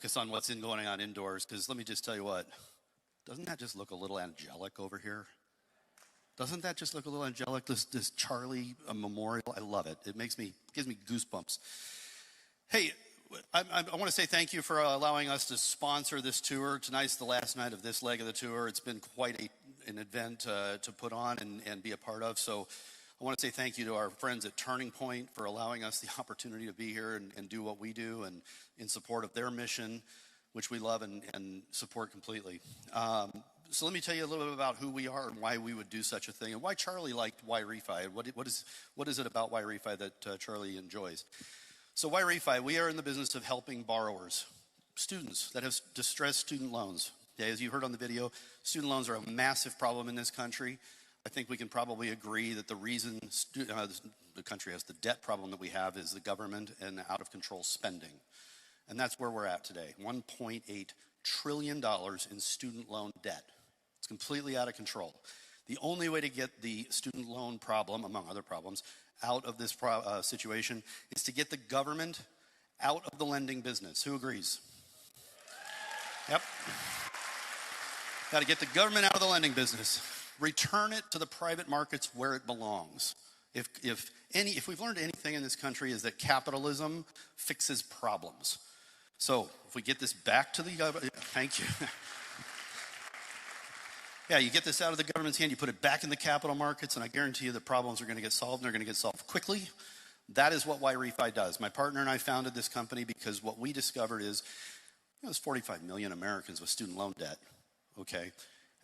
focus on what's going on indoors, because let me just tell you what, doesn't that just look a little angelic over here? Doesn't that just look a little angelic, this Charlie memorial? I love it. Gives me goosebumps. Hey, I want to say thank you for allowing us to sponsor this tour. Tonight's the last night of this leg of the tour. It's been quite an event to put on and be a part of. So I want to say thank you to our friends at Turning Point for allowing us the opportunity to be here and do what we do, and in support of their mission, which we love and support completely. So let me tell you a little bit about who we are and why we would do such a thing, and why Charlie liked Y-Refi. What is it about Y-Refi that Charlie enjoys? So Y-Refi, we are in the business of helping borrowers, students that have distressed student loans. Okay, as you heard on the video, student loans are a massive problem in this country. I think we can probably agree that the reason the country has the debt problem that we have is the government and out of control spending. And that's where we're at today, $1.8 trillion in student loan debt. It's completely out of control. The only way to get the student loan problem, among other problems, out of this situation is to get the government out of the lending business. Who agrees? Yep. Got to get the government out of the lending business. Return it to the private markets where it belongs. If we've learned anything in this country, is that capitalism fixes problems. So if we get this back to the government, thank you. Yeah, you get this out of the government's hand, you put it back in the capital markets, and I guarantee you the problems are going to get solved, and they're going to get solved quickly. That is what Y-Refi does. My partner and I founded this company because what we discovered is there's 45 million Americans with student loan debt, okay?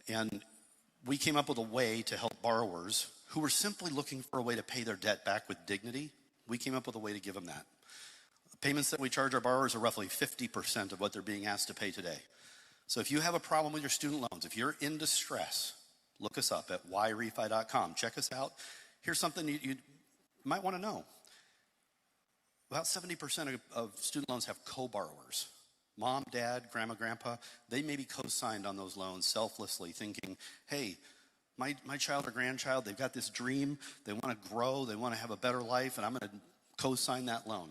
And we came up with a way to help borrowers who were simply looking for a way to pay their debt back with dignity. We came up with a way to give them that. The payments that we charge our borrowers are roughly 50% of what they're being asked to pay today. So if you have a problem with your student loans, if you're in distress, look us up at yrefi.com. Check us out. Here's something you might want to know. About 70% of student loans have co-borrowers. Mom, dad, grandma, grandpa, they may be co-signed on those loans selflessly, thinking, hey, my child or grandchild, they've got this dream, they want to grow, they want to have a better life, and I'm going to co-sign that loan.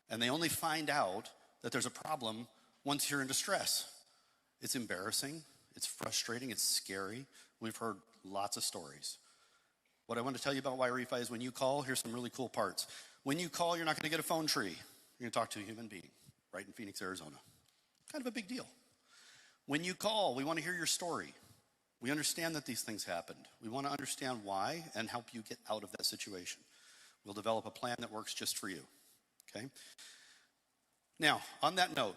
And they only find out that there's a problem once you're in distress. It's embarrassing, it's frustrating, it's scary. We've heard lots of stories. What I want to tell you about Y-Refi is when you call, here's some really cool parts. When you call, you're not going to get a phone tree. You're going to talk to a human being right in Phoenix, Arizona. Kind of a big deal. When you call, we want to hear your story. We understand that these things happened. We want to understand why and help you get out of that situation. We'll develop a plan that works just for you, okay? Now, on that note,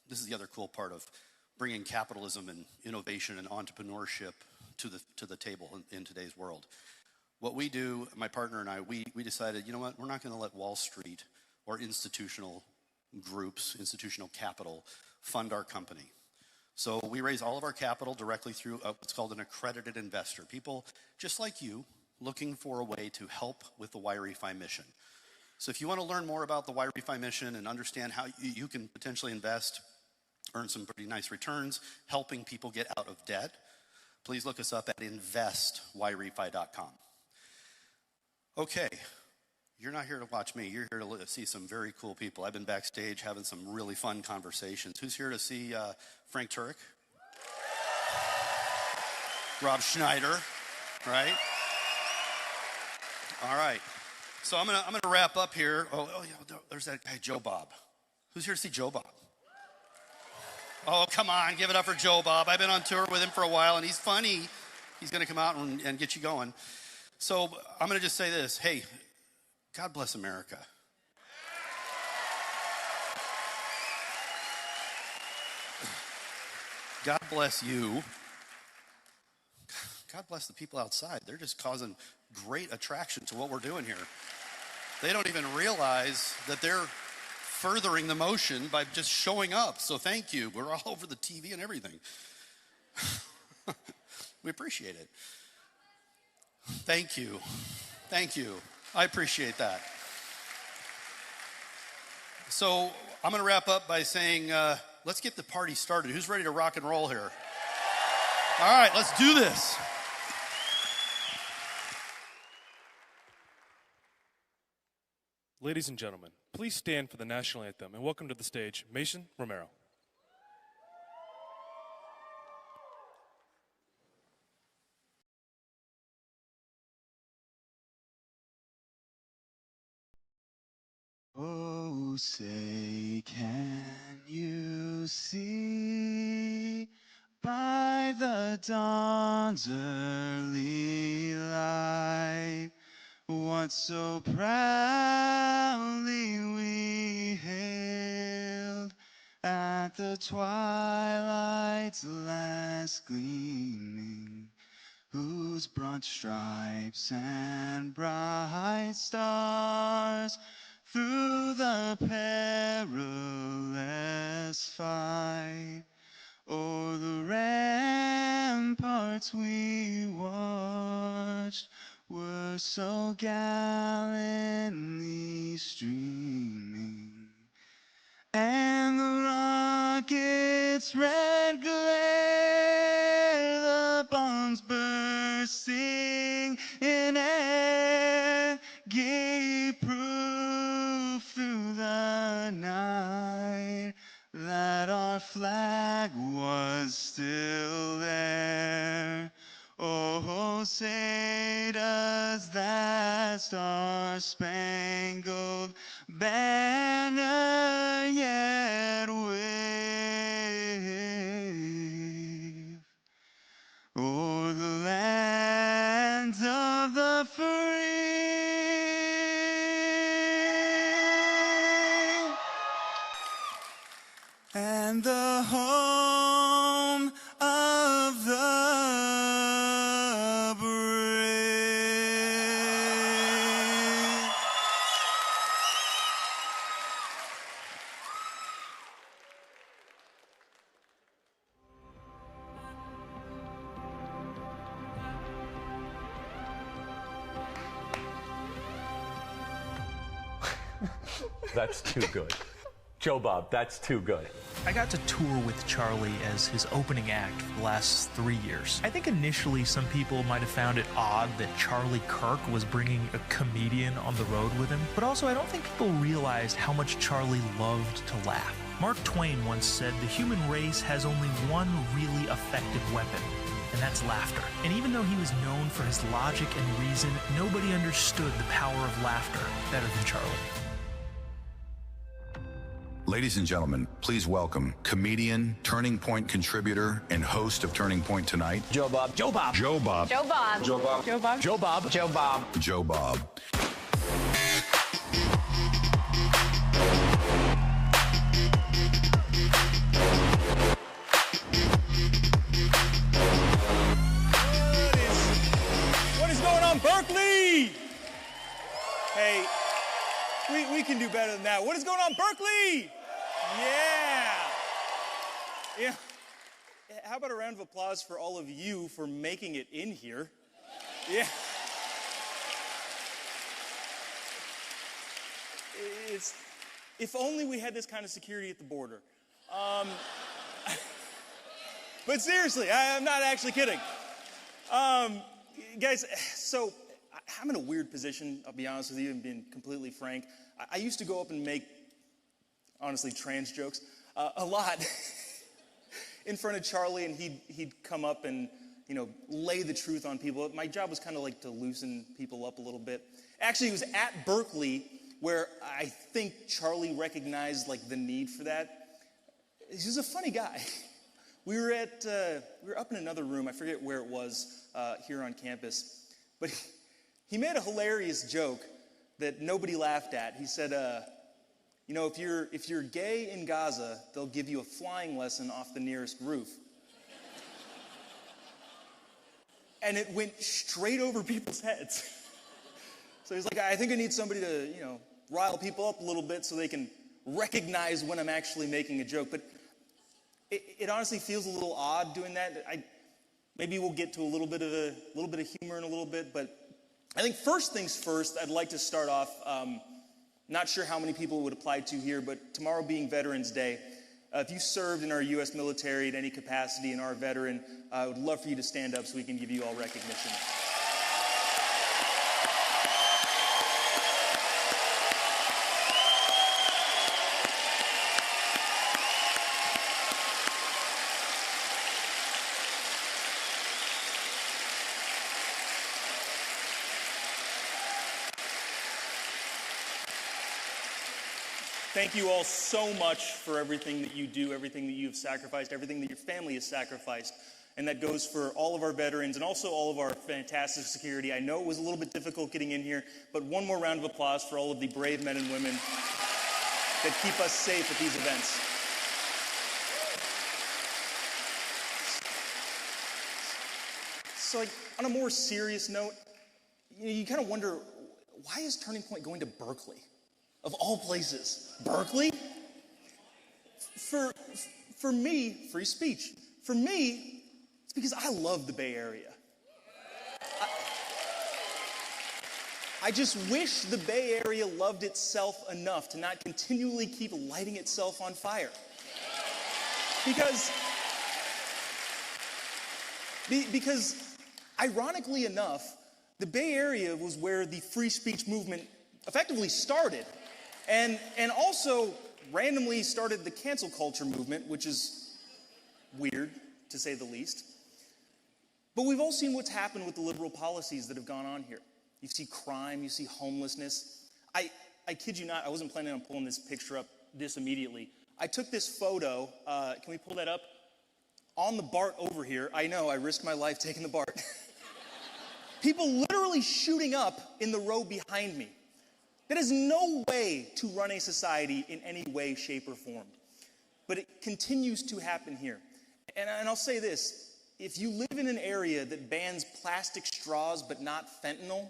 this is the other cool part of bringing capitalism and innovation and entrepreneurship to the table in today's world. What we do, my partner and I, we decided, you know what, we're not going to let Wall Street or institutional groups, institutional capital, fund our company. So we raise all of our capital directly through what's called an accredited investor. People just like you looking for a way to help with the Y-Refi mission. So if you want to learn more about the Y-Refi mission and understand how you can potentially invest, earn some pretty nice returns, helping people get out of debt, please look us up at investyrefi.com. Okay. You're not here to watch me. You're here to see some very cool people. I've been backstage having some really fun conversations. Who's here to see Frank Turek? Rob Schneider, right? All right. So I'm gonna wrap up here. Oh, yeah, there's that guy, Joe Bob. Who's here to see Joe Bob? Oh, come on, give it up for Joe Bob. I've been on tour with him for a while, and he's funny. He's gonna come out and get you going. So I'm gonna just say this. Hey, God bless America. God bless you. God bless the people outside. They're just causing great attraction to what we're doing here. They don't even realize that they're furthering the motion by just showing up. So thank you. We're all over the TV and everything. We appreciate it. Thank you. Thank you. I appreciate that. So I'm going to wrap up by saying, let's get the party started. Who's ready to rock and roll here? All right, let's do this. Ladies and gentlemen, please stand for the national anthem and welcome to the stage, Mason Romero. who say, can you see by the dawn's early light what so proudly we hailed at the twilight's last gleaming, whose broad stripes and bright stars through the perilous fight o'er the ramparts we watched were so gallantly streaming, and the rocket's red glare, the bombs bursting in air, gave proof through the night that our flag was still there. Oh, say does that star-spangled banner yet wave o'er the lands of the free and the home of the That's too good. Joe Bob, that's too good. I got to tour with Charlie as his opening act for the last 3 years. I think initially some people might have found it odd that Charlie Kirk was bringing a comedian on the road with him, but also I don't think people realized how much Charlie loved to laugh. Mark Twain once said the human race has only one really effective weapon, and that's laughter. And even though he was known for his logic and reason, nobody understood the power of laughter better than Charlie. Ladies and gentlemen, please welcome comedian, Turning Point contributor, and host of Turning Point Tonight, Joe Bob. Joe Bob. Joe Bob. Joe Bob. Joe Bob. Joe Bob. Joe Bob. Joe Bob. Joe Bob. What is going on, Berkeley? Hey, we can do better than that. What is going on, Berkeley? Yeah. How about a round of applause for all of you for making it in here? Yeah. If only we had this kind of security at the border. But seriously, I'm not actually kidding. Guys, so I'm in a weird position, I'll be honest with you, and being completely frank. I used to go up and make, honestly, trans jokes a lot in front of Charlie, and he'd come up and, lay the truth on people. My job was kind of like to loosen people up a little bit. Actually, it was at Berkeley where I think Charlie recognized, the need for that. He was a funny guy. We were up in another room, I forget where it was, here on campus, but he made a hilarious joke that nobody laughed at. He said, if you're gay in Gaza, they'll give you a flying lesson off the nearest roof. And it went straight over people's heads. So he's like, I think I need somebody to, rile people up a little bit so they can recognize when I'm actually making a joke. But it honestly feels a little odd doing that. Maybe we'll get to a little bit of humor in a little bit, but I think first things first, I'd like to start off, not sure how many people it would apply to here, but tomorrow being Veterans Day, if you served in our U.S. military in any capacity and are a veteran, I would love for you to stand up so we can give you all recognition. Thank you all so much for everything that you do, everything that you've sacrificed, everything that your family has sacrificed. And that goes for all of our veterans and also all of our fantastic security. I know it was a little bit difficult getting in here, but one more round of applause for all of the brave men and women that keep us safe at these events. So, like, on a more serious note, you kind of wonder, why is Turning Point going to Berkeley? Of all places, Berkeley? For me, free speech. For me, it's because I love the Bay Area. I just wish the Bay Area loved itself enough to not continually keep lighting itself on fire. Because ironically enough, the Bay Area was where the free speech movement effectively started, and also randomly started the cancel culture movement, which is weird, to say the least. But we've all seen what's happened with the liberal policies that have gone on here. You see crime, you see homelessness. I kid you not, I wasn't planning on pulling this picture up this immediately. I took this photo, can we pull that up? On the BART over here. I know, I risked my life taking the BART. People literally shooting up in the row behind me. That is no way to run a society in any way, shape, or form. But it continues to happen here. And I'll say this, if you live in an area that bans plastic straws but not fentanyl,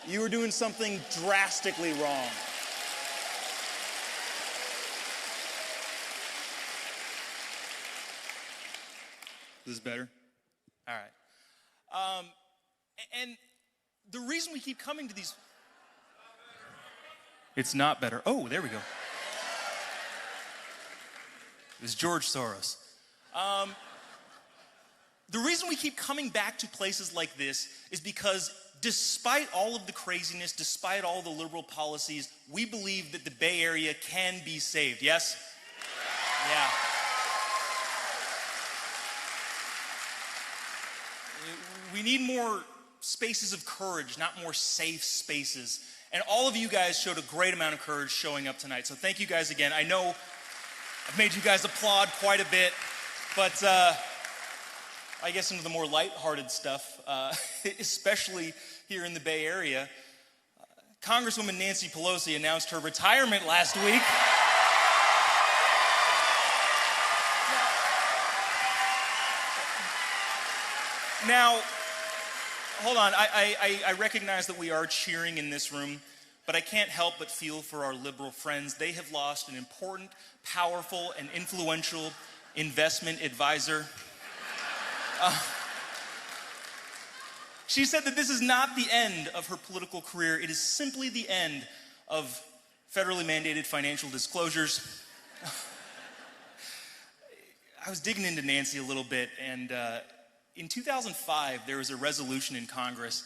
you are doing something drastically wrong. Is this better? All right. And the reason we keep coming to these... It's not better. Oh, there we go. It was George Soros. The reason we keep coming back to places like this is because despite all of the craziness, despite all the liberal policies, we believe that the Bay Area can be saved. Yes? Yeah. We need more spaces of courage, not more safe spaces. And all of you guys showed a great amount of courage showing up tonight. So thank you guys again. I know I've made you guys applaud quite a bit, but I guess into the more lighthearted stuff, especially here in the Bay Area, Congresswoman Nancy Pelosi announced her retirement last week. Now, hold on, I recognize that we are cheering in this room, but I can't help but feel for our liberal friends. They have lost an important, powerful, and influential investment advisor. She said that this is not the end of her political career. It is simply the end of federally mandated financial disclosures. I was digging into Nancy a little bit, and in 2005, there was a resolution in Congress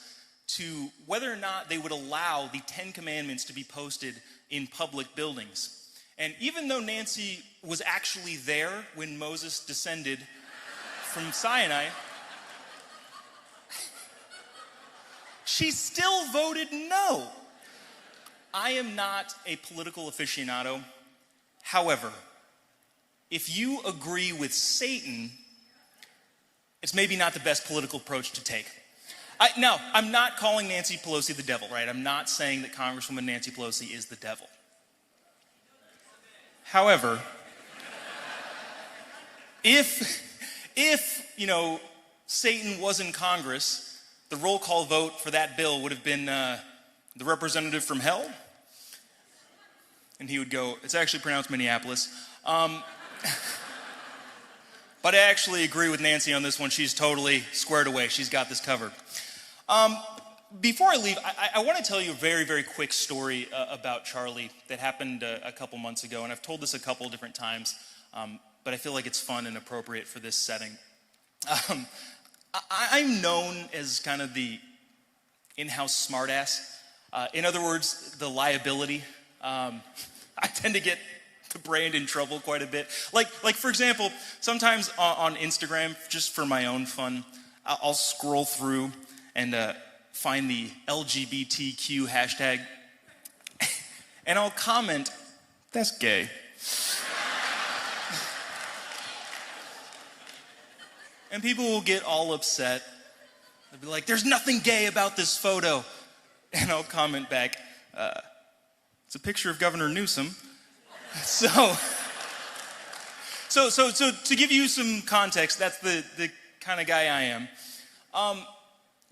to whether or not they would allow the 10 Commandments to be posted in public buildings. And even though Nancy was actually there when Moses descended from Sinai, she still voted no. I am not a political aficionado. However, if you agree with Satan, it's maybe not the best political approach to take. Now, I'm not calling Nancy Pelosi the devil, right? I'm not saying that Congresswoman Nancy Pelosi is the devil. However, if Satan was in Congress, the roll call vote for that bill would have been the representative from hell. And he would go, it's actually pronounced Minneapolis. But I actually agree with Nancy on this one. She's totally squared away. She's got this covered. Before I leave, I want to tell you a very, very quick story about Charlie that happened a couple months ago. And I've told this a couple different times, but I feel like it's fun and appropriate for this setting. I'm known as kind of the in-house smartass. In other words, the liability. I tend to get the brand in trouble quite a bit. Like for example, sometimes on Instagram, just for my own fun, I'll scroll through and find the LGBTQ hashtag. and I'll comment, "That's gay." And people will get all upset. They'll be like, "There's nothing gay about this photo." And I'll comment back, "It's a picture of Governor Newsom." So to give you some context, that's the kind of guy I am.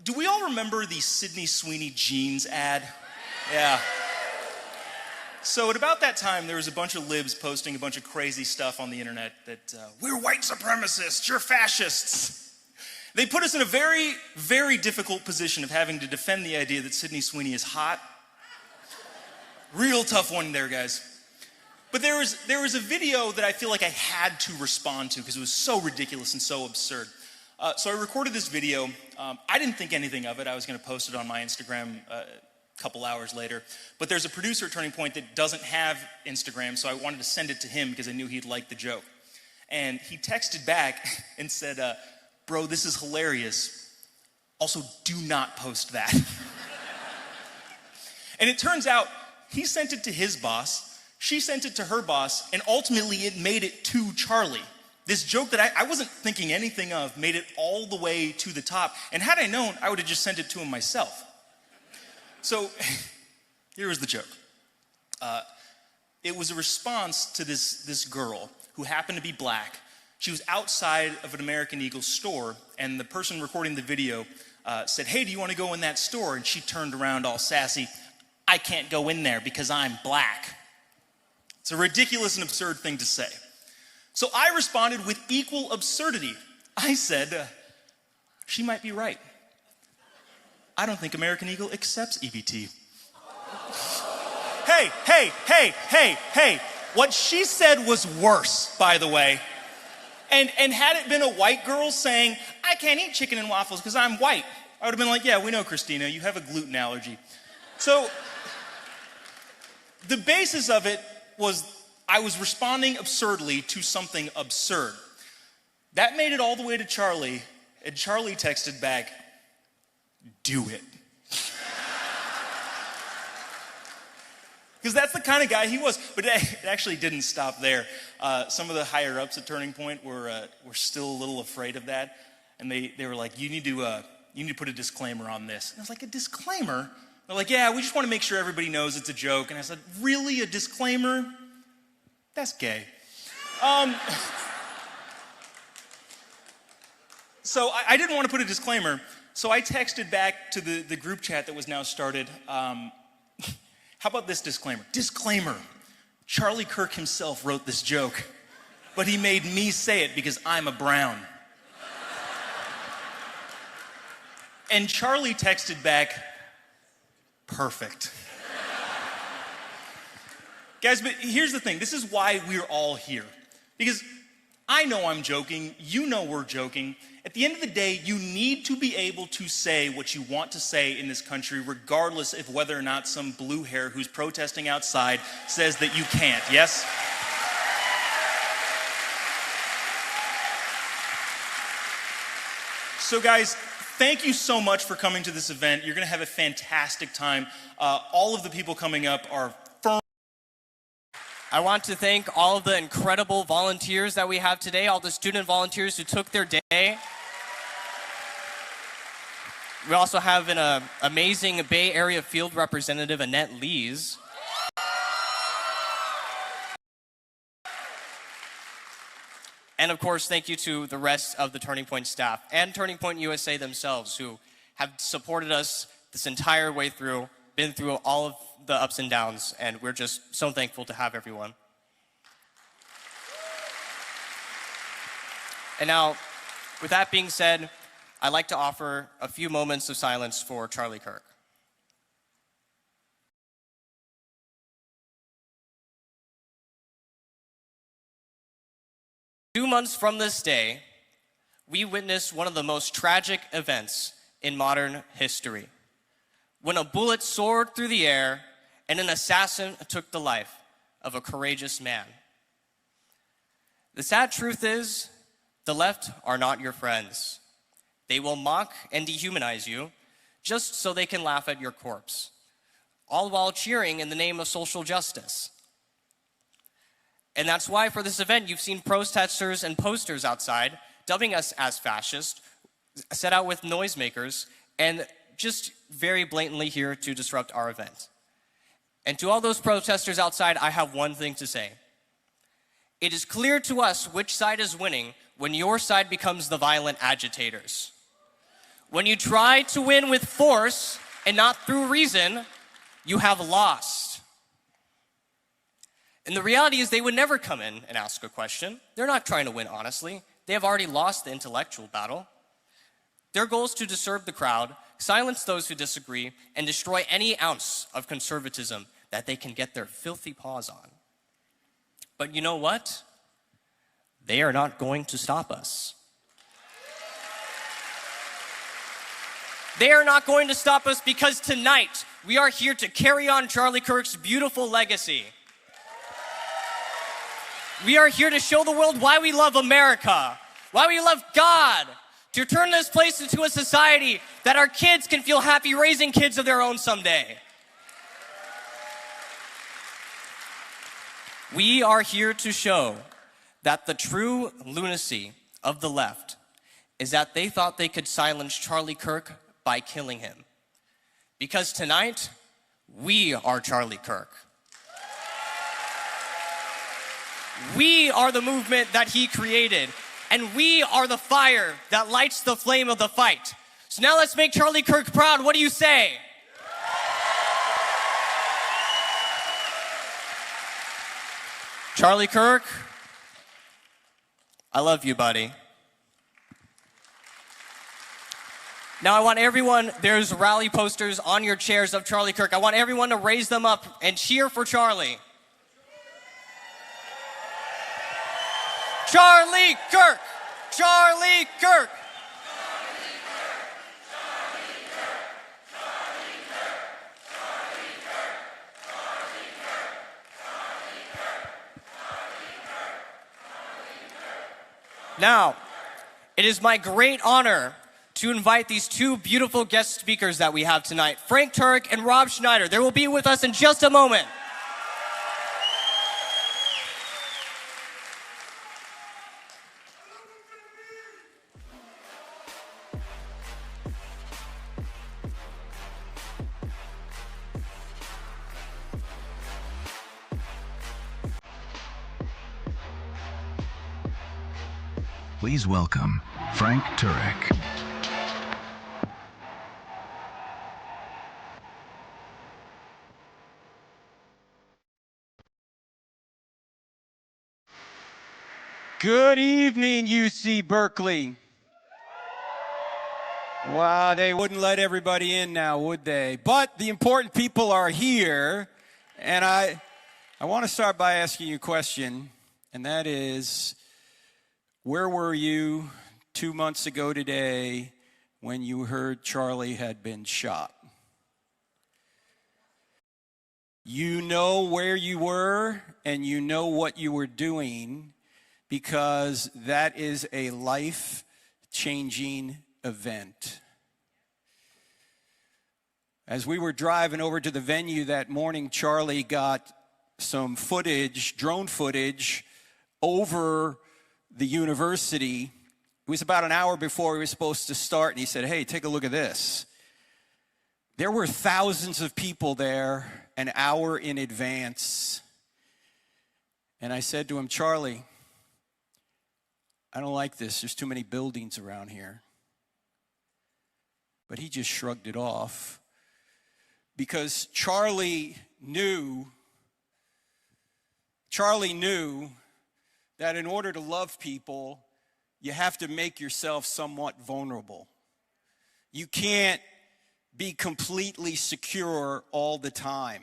Do we all remember the Sydney Sweeney jeans ad? Yeah. So at about that time, there was a bunch of libs posting a bunch of crazy stuff on the internet that, "We're white supremacists, you're fascists." They put us in a very, very difficult position of having to defend the idea that Sydney Sweeney is hot. Real tough one there, guys. But there was a video that I feel like I had to respond to because it was so ridiculous and so absurd. So I recorded this video. I didn't think anything of it. I was going to post it on my Instagram a couple hours later. But there's a producer at Turning Point that doesn't have Instagram, so I wanted to send it to him because I knew he'd like the joke. And he texted back and said, "Bro, this is hilarious. Also, do not post that." And it turns out he sent it to his boss, she sent it to her boss, and ultimately it made it to Charlie. This joke that I wasn't thinking anything of made it all the way to the top. And had I known, I would have just sent it to him myself. So here was the joke. It was a response to this girl who happened to be black. She was outside of an American Eagle store, and the person recording the video said, "Hey, do you want to go in that store?" And she turned around all sassy, "I can't go in there because I'm black." It's a ridiculous and absurd thing to say. So I responded with equal absurdity. I said, "She might be right. I don't think American Eagle accepts EBT." Hey. What she said was worse, by the way. And had it been a white girl saying, "I can't eat chicken and waffles because I'm white," I would have been like, "Yeah, we know, Christina, you have a gluten allergy." So the basis of it was I was responding absurdly to something absurd. That made it all the way to Charlie, and Charlie texted back, "Do it." Because that's the kind of guy he was. But it actually didn't stop there. Some of the higher ups at Turning Point were still a little afraid of that. And they were like, you need to put a disclaimer on this. And I was like, "A disclaimer?" They're like, "Yeah, we just want to make sure everybody knows it's a joke." And I said, "Really, a disclaimer? That's gay." So I didn't want to put a disclaimer. So I texted back to the group chat that was now started, "How about this disclaimer? Disclaimer, Charlie Kirk himself wrote this joke, but he made me say it because I'm a brown." And Charlie texted back, "Perfect." Guys, but here's the thing. This is why we're all here. Because I know I'm joking. You know we're joking. At the end of the day, you need to be able to say what you want to say in this country, regardless of whether or not some blue hair who's protesting outside says that you can't, yes? So guys, thank you so much for coming to this event. You're going to have a fantastic time. All of the people coming up are firm. I want to thank all of the incredible volunteers that we have today, all the student volunteers who took their day. We also have an amazing Bay Area field representative, Annette Lees. And of course, thank you to the rest of the Turning Point staff and Turning Point USA themselves, who have supported us this entire way through, been through all of the ups and downs, and we're just so thankful to have everyone. And now, with that being said, I'd like to offer a few moments of silence for Charlie Kirk. Two months from this day, we witnessed one of the most tragic events in modern history, when a bullet soared through the air and an assassin took the life of a courageous man. The sad truth is, the left are not your friends. They will mock and dehumanize you just so they can laugh at your corpse. all while cheering in the name of social justice. And that's why for this event, you've seen protesters and posters outside dubbing us as fascist, set out with noisemakers, and just very blatantly here to disrupt our event. And to all those protesters outside, I have one thing to say. It is clear to us which side is winning when your side becomes the violent agitators. When you try to win with force and not through reason, you have lost. And the reality is they would never come in and ask a question. They're not trying to win honestly. They have already lost the intellectual battle. Their goal is to disturb the crowd, silence those who disagree, and destroy any ounce of conservatism that they can get their filthy paws on. But you know what? They are not going to stop us. They are not going to stop us because tonight we are here to carry on Charlie Kirk's beautiful legacy. We are here to show the world why we love America, why we love God, to turn this place into a society that our kids can feel happy raising kids of their own someday. We are here to show that the true lunacy of the left is that they thought they could silence Charlie Kirk by killing him. Because tonight, we are Charlie Kirk. We are the movement that he created, and we are the fire that lights the flame of the fight. So now let's make Charlie Kirk proud. What do you say? Charlie Kirk, I love you, buddy. Now I want everyone, there's rally posters on your chairs of Charlie Kirk. I want everyone to raise them up and cheer for Charlie. Charlie Kirk! Charlie Kirk! Now, it is my great honor to invite these two beautiful guest speakers that we have tonight, Frank Turek and Rob Schneider. They will be with us in just a moment. Please welcome Frank Turek. Good evening, UC Berkeley. Wow, they wouldn't let everybody in now, would they? But the important people are here, and I want to start by asking you a question, and that is, where were you 2 months ago today when you heard Charlie had been shot? You know where you were, and you know what you were doing, because that is a life-changing event. As we were driving over to the venue that morning, Charlie got some footage, drone footage, over the university. It was about an hour before we were supposed to start, and he said, hey, take a look at this. There were thousands of people there an hour in advance. And I said to him, Charlie, I don't like this. There's too many buildings around here. But he just shrugged it off, because Charlie knew that in order to love people, you have to make yourself somewhat vulnerable. You can't be completely secure all the time.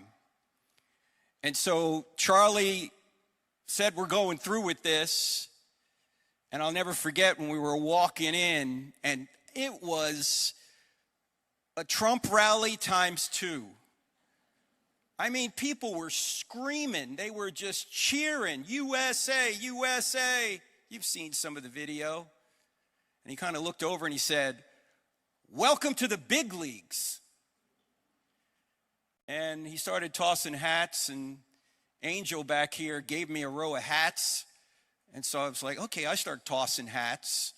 And so Charlie said, we're going through with this. And I'll never forget when we were walking in, and it was a Trump rally times 2. I mean, people were screaming. They were just cheering, USA, USA. You've seen some of the video. And he kind of looked over and he said, welcome to the big leagues. And he started tossing hats, and Angel back here gave me a row of hats. And so I was like, okay, I start tossing hats.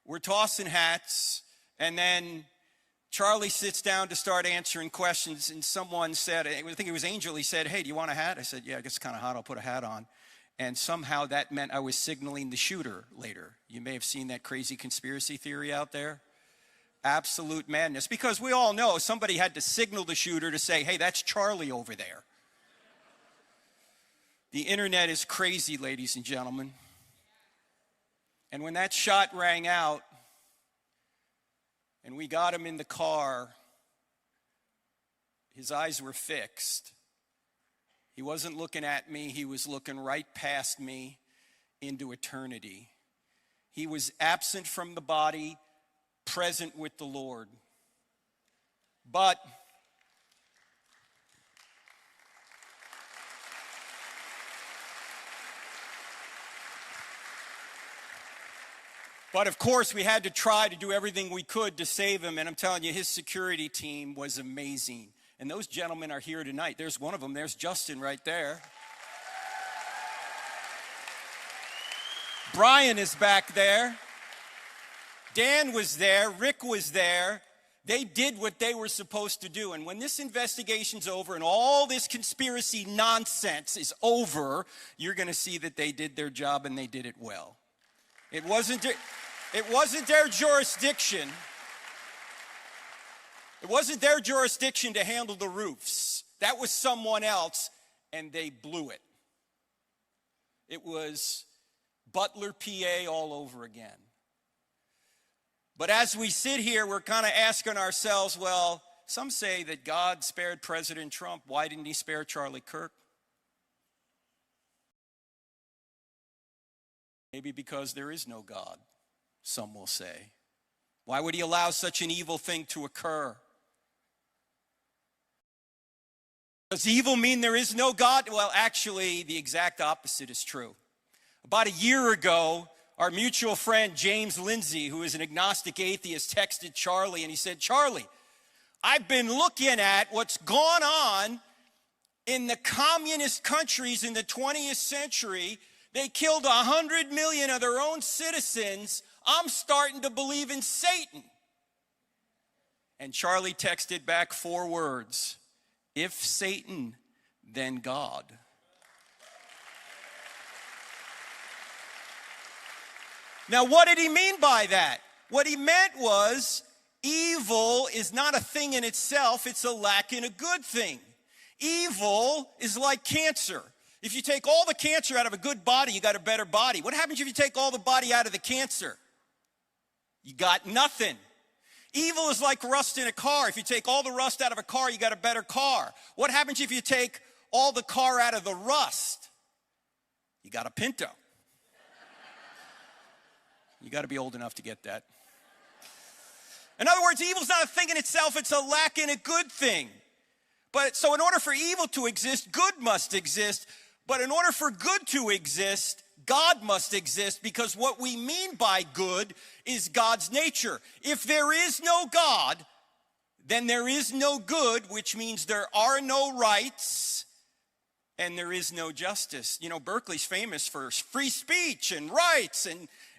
We're tossing hats, and then Charlie sits down to start answering questions, and someone said, I think it was Angel, he said, hey, do you want a hat? I said, yeah, I guess it's kind of hot, I'll put a hat on. And somehow that meant I was signaling the shooter later. You may have seen that crazy conspiracy theory out there. Absolute madness, because we all know somebody had to signal the shooter to say, hey, that's Charlie over there. The internet is crazy, ladies and gentlemen. And when that shot rang out and we got him in the car, his eyes were fixed. He wasn't looking at me, he was looking right past me into eternity. He was absent from the body, present with the Lord. But of course, we had to try to do everything we could to save him, and I'm telling you, his security team was amazing. And those gentlemen are here tonight. There's one of them. There's Justin right there. Brian is back there. Dan was there. Rick was there. They did what they were supposed to do. And when this investigation's over and all this conspiracy nonsense is over, you're going to see that they did their job and they did it well. It wasn't their jurisdiction. It wasn't their jurisdiction to handle the roofs. That was someone else, and they blew it. It was Butler, PA all over again. But as we sit here, we're kind of asking ourselves, well, some say that God spared President Trump. Why didn't he spare Charlie Kirk? Maybe because there is no God, some will say. Why would he allow such an evil thing to occur? Does evil mean there is no God? Well, actually, the exact opposite is true. About a year ago, our mutual friend James Lindsay, who is an agnostic atheist, texted Charlie, and he said, Charlie, I've been looking at what's gone on in the communist countries in the 20th century. They killed 100 million of their own citizens. I'm starting to believe in Satan. And Charlie texted back 4 words. If Satan, then God. Now, what did he mean by that? What he meant was evil is not a thing in itself. It's a lack in a good thing. Evil is like cancer. If you take all the cancer out of a good body, you got a better body. What happens if you take all the body out of the cancer? You got nothing. Evil is like rust in a car. If you take all the rust out of a car, you got a better car. What happens if you take all the car out of the rust? You got a Pinto. You got to be old enough to get that. In other words, evil's not a thing in itself, it's a lack in a good thing. But so in order for evil to exist, good must exist. But in order for good to exist, God must exist, because what we mean by good is God's nature. If there is no God, then there is no good, which means there are no rights and there is no justice. You know, Berkeley's famous for free speech and rights,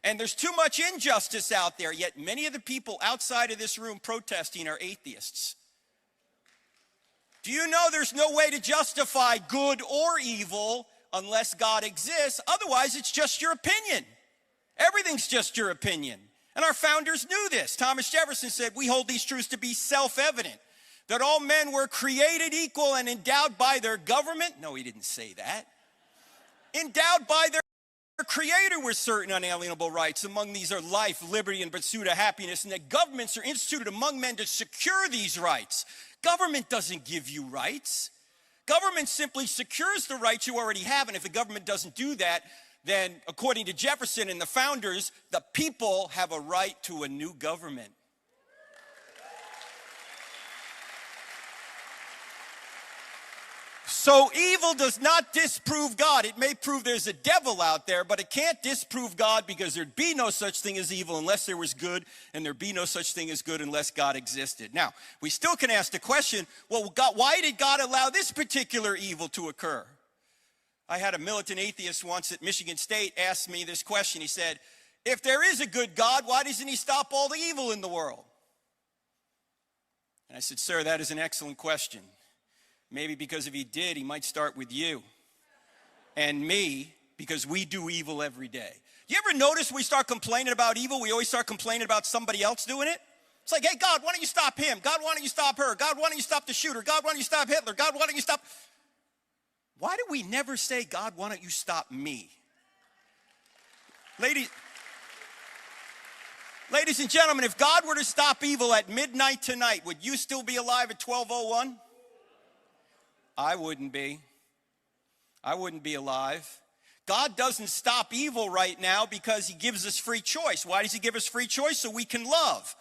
and there's too much injustice out there, yet many of the people outside of this room protesting are atheists. Do you know there's no way to justify good or evil unless God exists? Otherwise, it's just your opinion. Everything's just your opinion. And our founders knew this. Thomas Jefferson said, we hold these truths to be self-evident, that all men were created equal and endowed by their government. No, he didn't say that. Endowed by their Creator with certain unalienable rights. Among these are life, liberty, and pursuit of happiness, and that governments are instituted among men to secure these rights. Government doesn't give you rights. Government simply secures the rights you already have, and if the government doesn't do that, then according to Jefferson and the founders, the people have a right to a new government. So evil does not disprove God. It may prove there's a devil out there, but it can't disprove God, because there'd be no such thing as evil unless there was good, and there'd be no such thing as good unless God existed. Now, we still can ask the question, well, God, why did God allow this particular evil to occur? I had a militant atheist once at Michigan State ask me this question. He said, if there is a good God, why doesn't he stop all the evil in the world? And I said, sir, that is an excellent question. Maybe because if he did, he might start with you and me, because we do evil every day. You ever notice we start complaining about evil, we always start complaining about somebody else doing it? It's like, hey, God, why don't you stop him? God, why don't you stop her? God, why don't you stop the shooter? God, why don't you stop Hitler? God, why don't you stop... Why do we never say, God, why don't you stop me? Ladies and gentlemen, if God were to stop evil at midnight tonight, would you still be alive at 12:01? I wouldn't be. I wouldn't be alive. God doesn't stop evil right now because he gives us free choice. Why does he give us free choice? So we can love.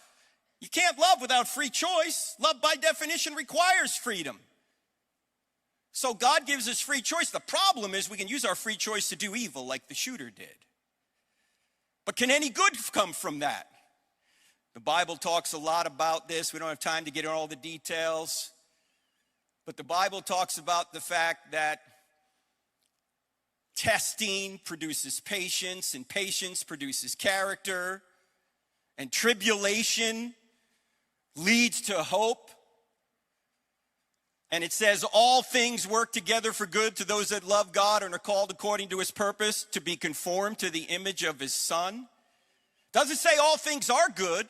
You can't love without free choice. Love by definition requires freedom. So God gives us free choice. The problem is we can use our free choice to do evil like the shooter did. But can any good come from that? The Bible talks a lot about this. We don't have time to get into all the details. But the Bible talks about the fact that testing produces patience, and patience produces character, and tribulation leads to hope. And it says all things work together for good to those that love God and are called according to his purpose, to be conformed to the image of his Son. Doesn't say all things are good.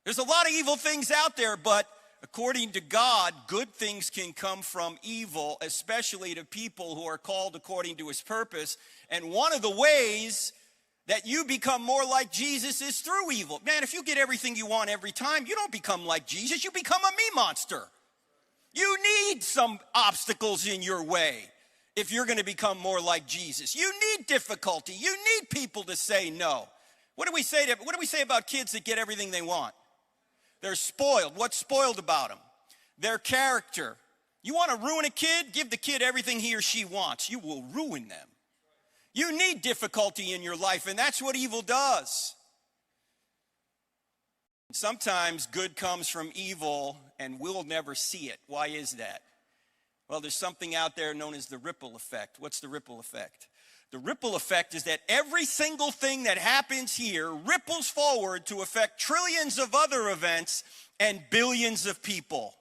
There's a lot of evil things out there, but according to God, good things can come from evil, especially to people who are called according to his purpose. And one of the ways that you become more like Jesus is through evil. Man, if you get everything you want every time, you don't become like Jesus, you become a me monster. You need some obstacles in your way if you're going to become more like Jesus. You need difficulty. You need people to say no. What do we say about kids that get everything they want? They're spoiled. What's spoiled about them? Their character. You want to ruin a kid? Give the kid everything he or she wants. You will ruin them. You need difficulty in your life, and that's what evil does. Sometimes good comes from evil, and we'll never see it. Why is that? Well, there's something out there known as the ripple effect. What's the ripple effect? The ripple effect is that every single thing that happens here ripples forward to affect trillions of other events and billions of people.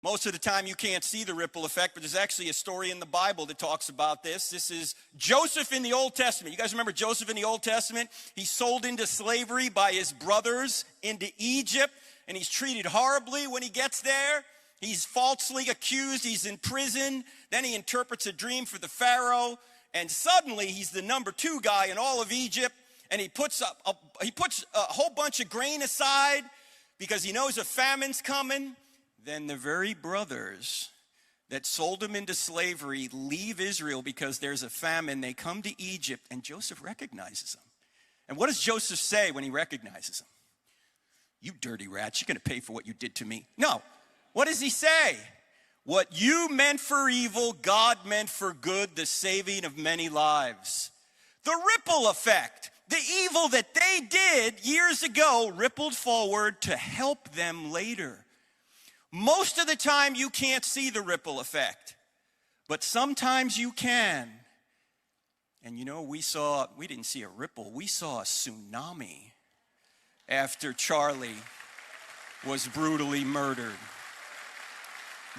Most of the time you can't see the ripple effect, but there's actually a story in the Bible that talks about this. This is Joseph in the Old Testament. You guys remember Joseph in the Old Testament? He's sold into slavery by his brothers into Egypt, and he's treated horribly when he gets there. He's falsely accused. He's in prison. Then he interprets a dream for the Pharaoh, and suddenly he's the number 2 guy in all of Egypt, and he puts a whole bunch of grain aside because he knows a famine's coming. Then the very brothers that sold him into slavery leave Israel because there's a famine. They come to Egypt, and Joseph recognizes them. And what does Joseph say when he recognizes them? You dirty rats, you're going to pay for what you did to me. No. What does he say? What you meant for evil, God meant for good, the saving of many lives. The ripple effect. The evil that they did years ago rippled forward to help them later. Most of the time you can't see the ripple effect, but sometimes you can. And you know, we didn't see a ripple, we saw a tsunami after Charlie was brutally murdered.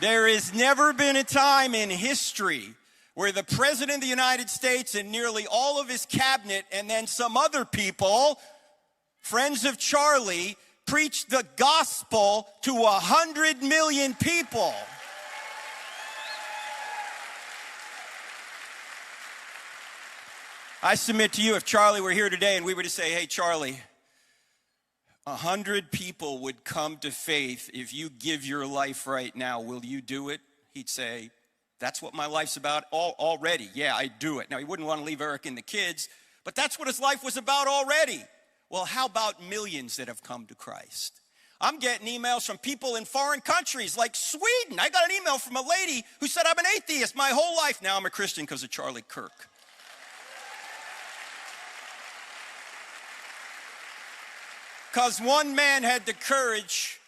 There has never been a time in history where the President of the United States and nearly all of his cabinet and then some other people, friends of Charlie, preached the gospel to 100 million people. I submit to you, if Charlie were here today and we were to say, hey, Charlie, 100 people would come to faith if you give your life right now. Will you do it? He'd say, that's what my life's about already. Yeah, I do it. Now, he wouldn't want to leave Eric and the kids, but that's what his life was about already. Well, how about millions that have come to Christ? I'm getting emails from people in foreign countries like Sweden. I got an email from a lady who said, I'm an atheist my whole life. Now I'm a Christian because of Charlie Kirk. Because one man had the courage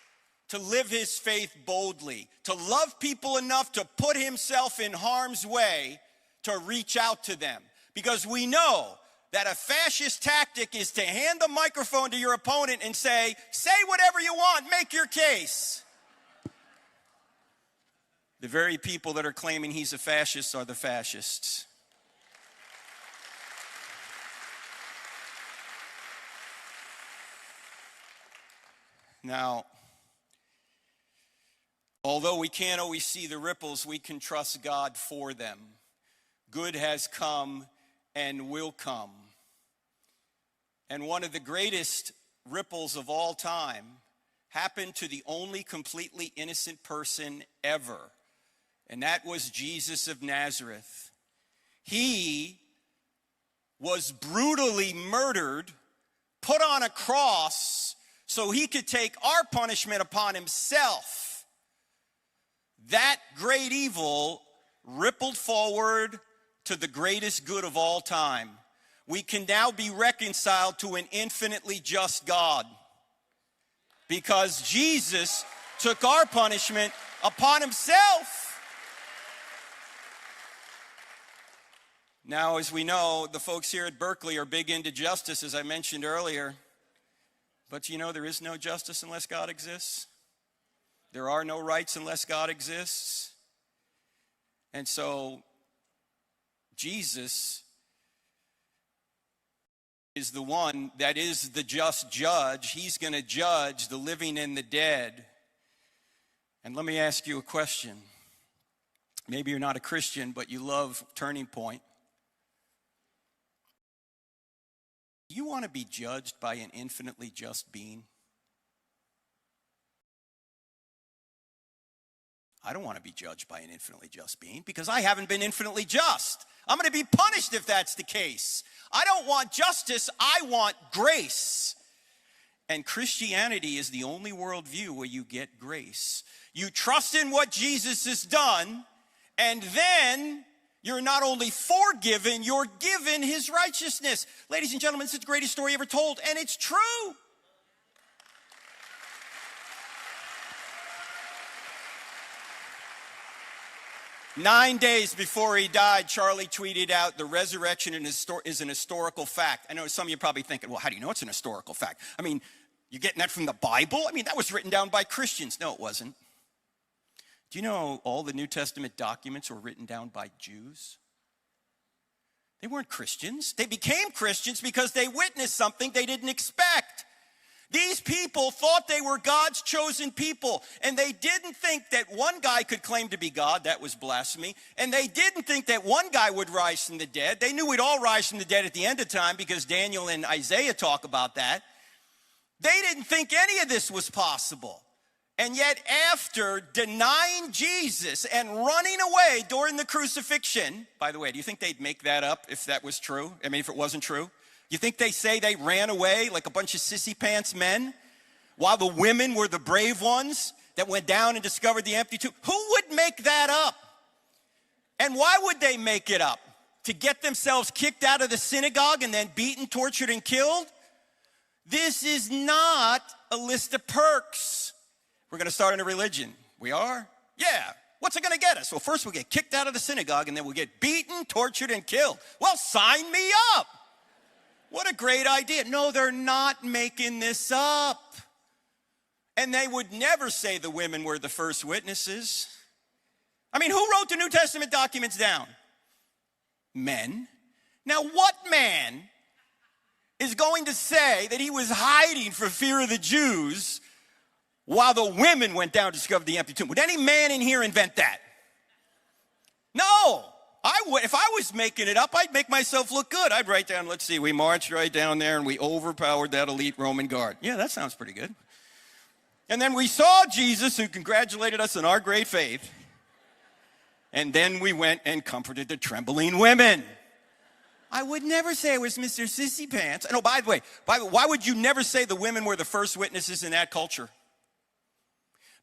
to live his faith boldly, to love people enough to put himself in harm's way to reach out to them. Because we know that a fascist tactic is to hand the microphone to your opponent and say whatever you want, make your case. The very people that are claiming he's a fascist are the fascists. Now, although we can't always see the ripples, we can trust God for them. Good has come and will come. And one of the greatest ripples of all time happened to the only completely innocent person ever, and that was Jesus of Nazareth. He was brutally murdered, put on a cross, so he could take our punishment upon himself. That great evil rippled forward to the greatest good of all time. We can now be reconciled to an infinitely just God because Jesus took our punishment upon himself. Now, as we know, the folks here at Berkeley are big into justice, as I mentioned earlier. But you know, there is no justice unless God exists. There are no rights unless God exists. And so, Jesus is the one that is the just judge. He's going to judge the living and the dead. And let me ask you a question. Maybe you're not a Christian, but you love Turning Point. Do you want to be judged by an infinitely just being? I don't want to be judged by an infinitely just being because I haven't been infinitely just. I'm going to be punished if that's the case. I don't want justice, I want grace. And Christianity is the only worldview where you get grace. You trust in what Jesus has done, and then you're not only forgiven, you're given his righteousness. Ladies and gentlemen, this is the greatest story ever told, and it's true. Nine days before he died, Charlie tweeted out, the resurrection is an historical fact. I know some of you are probably thinking, well, how do you know it's an historical fact? I mean, you're getting that from the Bible? I mean, that was written down by Christians. No, it wasn't. Do you know all the New Testament documents were written down by Jews? They weren't Christians. They became Christians because they witnessed something they didn't expect. These people thought they were God's chosen people, and they didn't think that one guy could claim to be God. That was blasphemy. And they didn't think that one guy would rise from the dead. They knew we'd all rise from the dead at the end of time because Daniel and Isaiah talk about that. They didn't think any of this was possible. And yet after denying Jesus and running away during the crucifixion, by the way, do you think they'd make that up if that was true? I mean, if it wasn't true? You think they say they ran away like a bunch of sissy pants men while the women were the brave ones that went down and discovered the empty tomb? Who would make that up? And why would they make it up? To get themselves kicked out of the synagogue and then beaten, tortured, and killed? This is not a list of perks. We're going to start in a religion. We are? Yeah. What's it going to get us? Well, first we'll get kicked out of the synagogue and then we'll get beaten, tortured, and killed. Well, sign me up. What a great idea. No, they're not making this up. And they would never say the women were the first witnesses. I mean, who wrote the New Testament documents down? Men. Now, what man is going to say that he was hiding for fear of the Jews while the women went down to discover the empty tomb? Would any man in here invent that? No. I would. If I was making it up, I'd make myself look good. I'd write down, let's see, we marched right down there and we overpowered that elite Roman guard. Yeah, that sounds pretty good. And then we saw Jesus who congratulated us on our great faith. And then we went and comforted the trembling women. I would never say it was Mr. Sissy Pants. And oh, by the way, why would you never say the women were the first witnesses in that culture?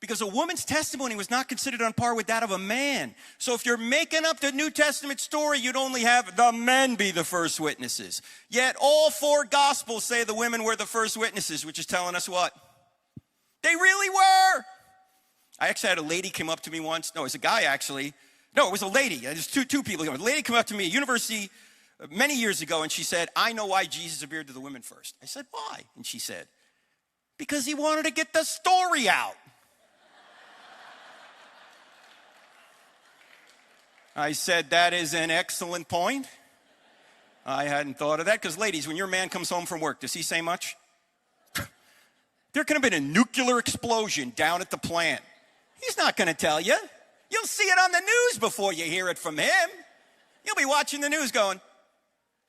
because a woman's testimony was not considered on par with that of a man. So if you're making up the New Testament story, you'd only have the men be the first witnesses. Yet all 4 Gospels say the women were the first witnesses, which is telling us what? They really were. I actually had a lady come up to me once. No, it was a guy actually. No, it was a lady. There's two people. A lady came up to me at university many years ago, and she said, I know why Jesus appeared to the women first. I said, why? And she said, because he wanted to get the story out. I said, that is an excellent point. I hadn't thought of that, because ladies, when your man comes home from work, does he say much? There could have been a nuclear explosion down at the plant. He's not going to tell you. You'll see it on the news before you hear it from him. You'll be watching the news going,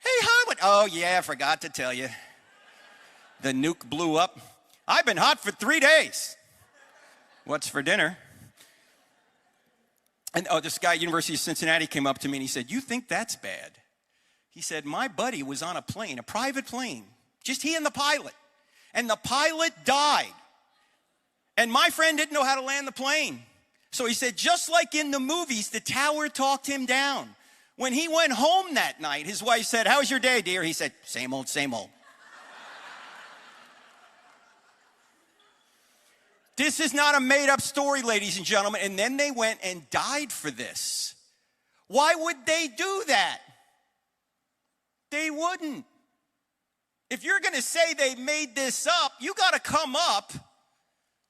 hey, hon, oh yeah, I forgot to tell you. The nuke blew up. I've been hot for 3 days. What's for dinner? And this guy at University of Cincinnati came up to me and he said, you think that's bad? He said, my buddy was on a plane, a private plane, just he and the pilot. And the pilot died. And my friend didn't know how to land the plane. So he said, just like in the movies, the tower talked him down. When he went home that night, his wife said, how was your day, dear? He said, same old, same old. This is not a made-up story, ladies and gentlemen. And then they went and died for this. Why would they do that? They wouldn't. If you're going to say they made this up, you got to come up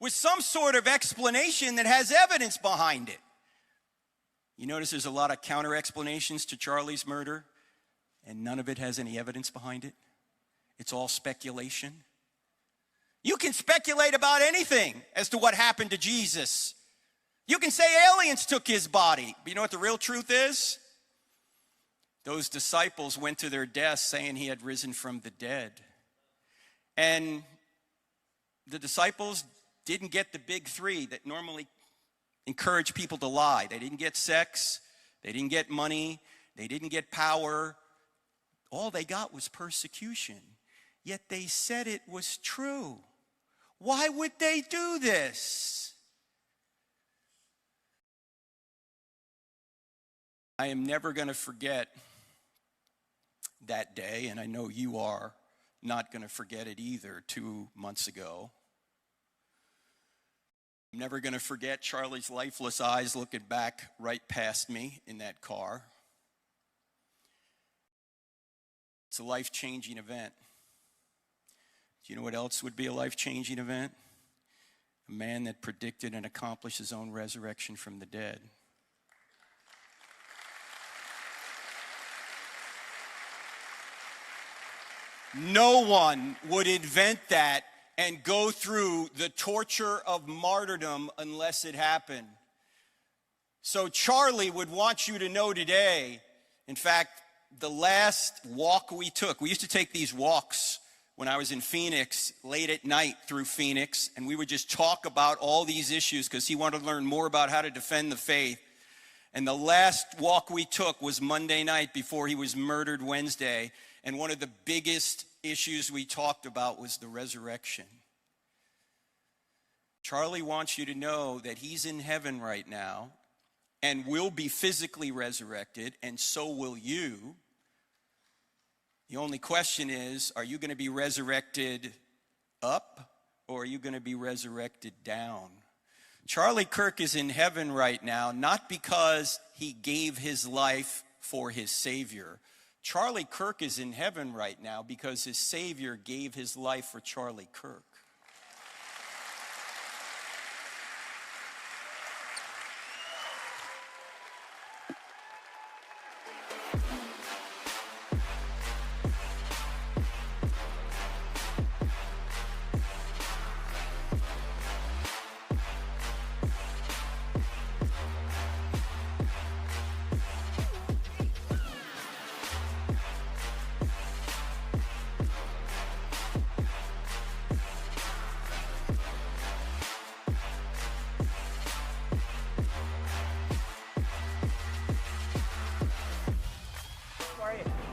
with some sort of explanation that has evidence behind it. You notice there's a lot of counter explanations to Charlie's murder, and none of it has any evidence behind it. It's all speculation. You can speculate about anything as to what happened to Jesus. You can say aliens took his body, but you know what the real truth is? Those disciples went to their deaths saying he had risen from the dead. And the disciples didn't get the big 3 that normally encourage people to lie. They didn't get sex, they didn't get money, they didn't get power. All they got was persecution. Yet they said it was true. Why would they do this? I am never going to forget that day, and I know you are not going to forget it either, 2 months ago. I'm never going to forget Charlie's lifeless eyes looking back right past me in that car. It's a life-changing event. Do you know what else would be a life-changing event? A man that predicted and accomplished his own resurrection from the dead. No one would invent that and go through the torture of martyrdom unless it happened. So Charlie would want you to know today, in fact, the last walk we took, we used to take these walks when I was in Phoenix, late at night through Phoenix, and we would just talk about all these issues because he wanted to learn more about how to defend the faith. And the last walk we took was Monday night before he was murdered Wednesday. And one of the biggest issues we talked about was the resurrection. Charlie wants you to know that he's in heaven right now and will be physically resurrected, and so will you. The only question is, are you going to be resurrected up, or are you going to be resurrected down? Charlie Kirk is in heaven right now, not because he gave his life for his Savior. Charlie Kirk is in heaven right now because his Savior gave his life for Charlie Kirk.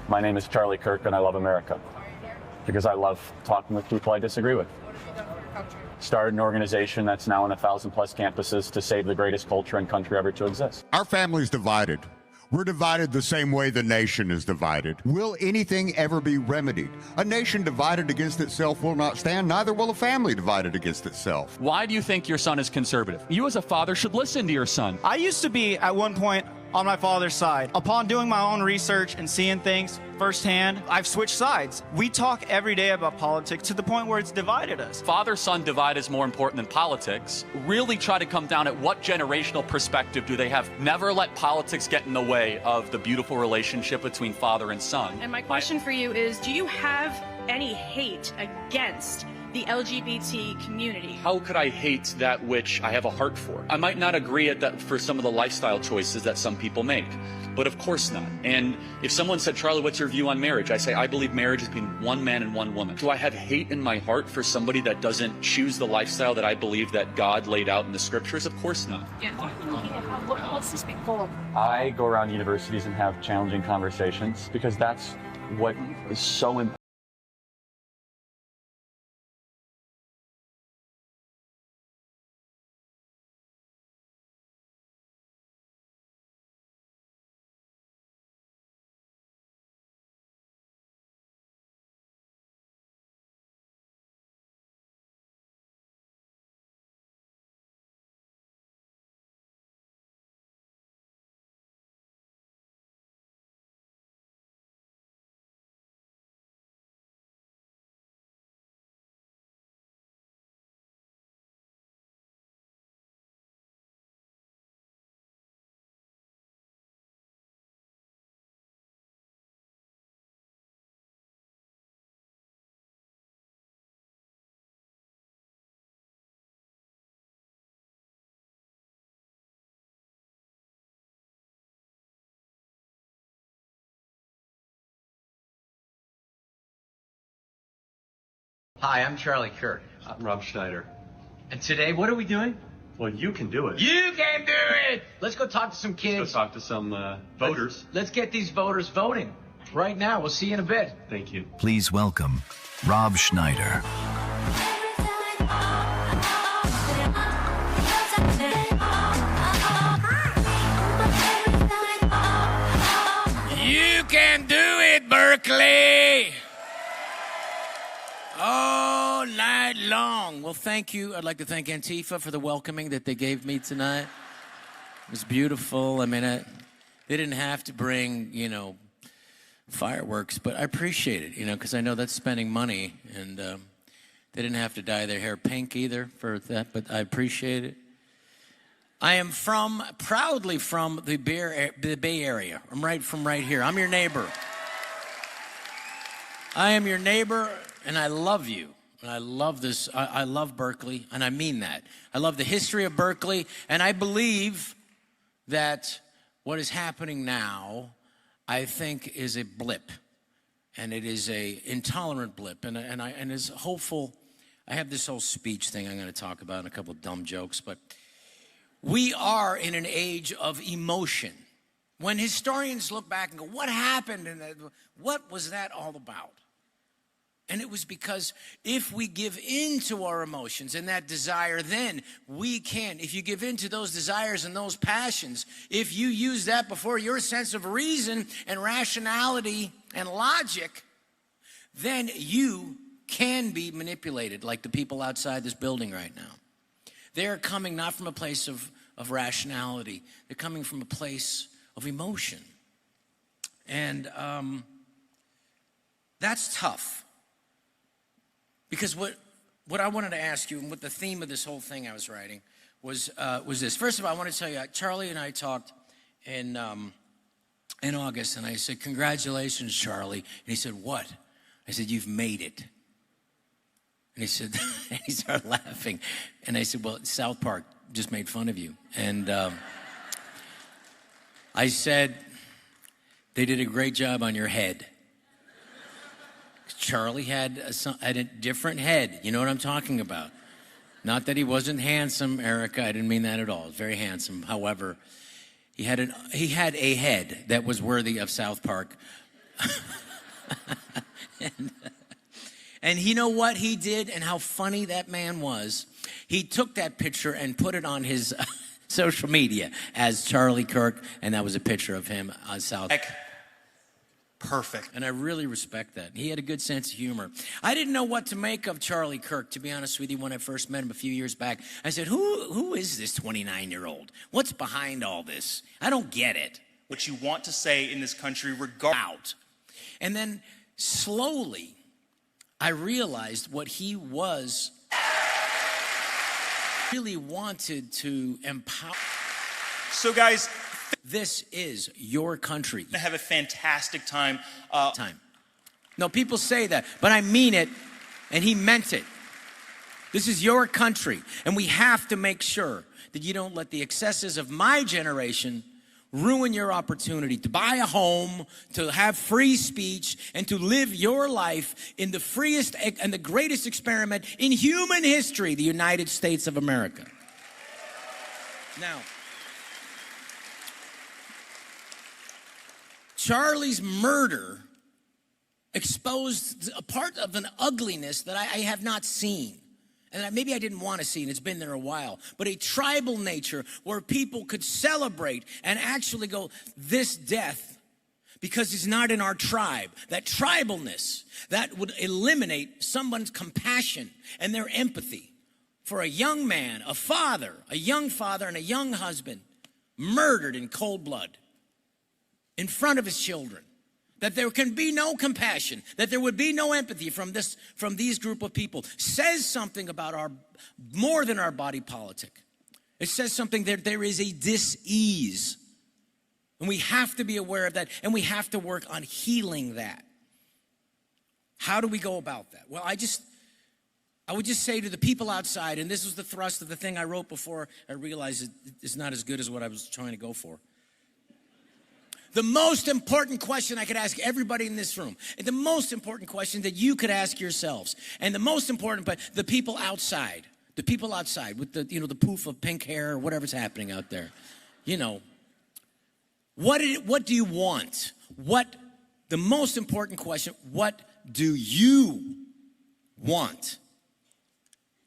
My name is Charlie Kirk, and I love America because I love talking with people I disagree with. Started an organization that's now in 1,000+ campuses to save the greatest culture and country ever to exist. Our family's divided. We're divided the same way the nation is divided. Will anything ever be remedied? A nation divided against itself will not stand, neither will a family divided against itself. Why do you think your son is conservative? You as a father should listen to your son. I used to be, at one point, on my father's side. Upon doing my own research and seeing things firsthand, I've switched sides. We talk every day about politics to the point where it's divided us. Father-son divide is more important than politics. Really try to come down at what generational perspective do they have. Never let politics get in the way of the beautiful relationship between father and son. And my question for you is, do you have any hate against the LGBT community? How could I hate that which I have a heart for? I might not agree at that for some of the lifestyle choices that some people make, but of course not. And if someone said, Charlie, what's your view on marriage? I say, I believe marriage is between one man and one woman. Do I have hate in my heart for somebody that doesn't choose the lifestyle that I believe that God laid out in the scriptures? Of course not. Yeah. What's this big for? I go around universities and have challenging conversations because that's what is so important. Hi, I'm Charlie Kirk. Rob Schneider. And today, what are we doing? Well, you can do it. You can do it! Let's go talk to some kids. Let's go talk to some voters. Let's get these voters voting. Right now. We'll see you in a bit. Thank you. Please welcome Rob Schneider. You can do it, Berkeley! All night long. Well, thank you. I'd like to thank Antifa for the welcoming that they gave me tonight. It was beautiful. I mean, they didn't have to bring, fireworks, but I appreciate it, because I know that's spending money, and they didn't have to dye their hair pink either for that, but I appreciate it. I am proudly from the Bay Area. I'm right here. I'm your neighbor. I am your neighbor, and I love you. And I love this. I love Berkeley, and I mean that. I love the history of Berkeley, and I believe that what is happening now, I think, is a blip, and it is a intolerant blip, and is hopeful. I have this whole speech thing I'm going to talk about and a couple of dumb jokes, but we are in an age of emotion. When historians look back and go, what happened, and what was that all about? And it was because if we give in to our emotions and that desire, then we can. If you give in to those desires and those passions, if you use that before your sense of reason and rationality and logic, then you can be manipulated like the people outside this building right now. They're coming not from a place of rationality. They're coming from a place of emotion. And that's tough. Because what I wanted to ask you, and what the theme of this whole thing I was writing was this. First of all, I want to tell you, Charlie and I talked in August, and I said, "Congratulations, Charlie." And he said, "What?" I said, "You've made it." And he said, and he started laughing. And I said, "Well, South Park just made fun of you." And I said, "They did a great job on your head." Charlie had a different head. You know what I'm talking about. Not that he wasn't handsome, Erica. I didn't mean that at all. He was very handsome. However, he had a head that was worthy of South Park. And you know what he did and how funny that man was? He took that picture and put it on his social media as Charlie Kirk, and that was a picture of him on South. Perfect. And I really respect that. He had a good sense of humor. I didn't know what to make of Charlie Kirk, to be honest with you, when I first met him a few years back. I said, who is this 29-year-old? What's behind all this? I don't get it. What you want to say in this country out. And then slowly, I realized what he was really wanted to empower. So guys, this is your country. Have a fantastic time. No, people say that, but I mean it, and he meant it. This is your country, and we have to make sure that you don't let the excesses of my generation ruin your opportunity to buy a home, to have free speech, and to live your life in the freest and the greatest experiment in human history, the United States of America. Now, Charlie's murder exposed a part of an ugliness that I have not seen. And maybe I didn't want to see, and it's been there a while, but a tribal nature where people could celebrate and actually go, this death, because he's not in our tribe, that tribalness, that would eliminate someone's compassion and their empathy for a young man, a young father and a young husband, murdered in cold blood in front of his children. That there can be no compassion, that there would be no empathy from these group of people, says something about more than our body politic. It says something that there is a dis-ease. And we have to be aware of that, and we have to work on healing that. How do we go about that? Well, I would just say to the people outside, and this was the thrust of the thing I wrote before I realized it's not as good as what I was trying to go for. The most important question I could ask everybody in this room, and the most important question that you could ask yourselves, and the most important, but the people outside with the poof of pink hair or whatever's happening out there, what do you want? The most important question, what do you want?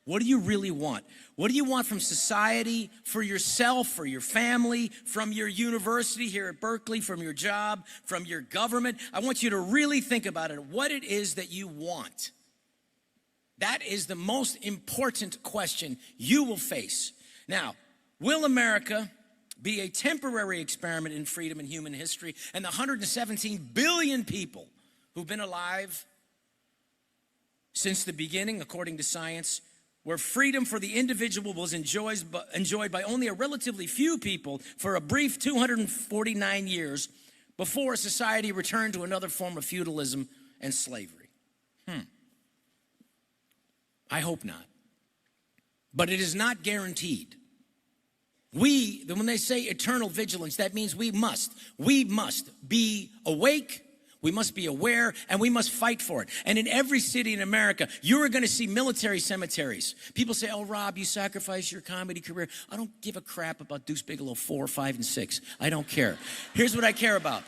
What do you really want? What do you want from society, for yourself, for your family, from your university here at Berkeley, from your job, from your government? I want you to really think about it, what it is that you want. That is the most important question you will face. Now, will America be a temporary experiment in freedom and human history, and the 117 billion people who've been alive since the beginning, according to science, where freedom for the individual was enjoyed by only a relatively few people for a brief 249 years before society returned to another form of feudalism and slavery? I hope not. But it is not guaranteed. When they say eternal vigilance, that means we must be awake, we must be aware, and we must fight for it. And in every city in America, you are going to see military cemeteries. People say, oh, Rob, you sacrificed your comedy career. I don't give a crap about Deuce Bigalow 4, 5, and 6. I don't care. Here's what I care about.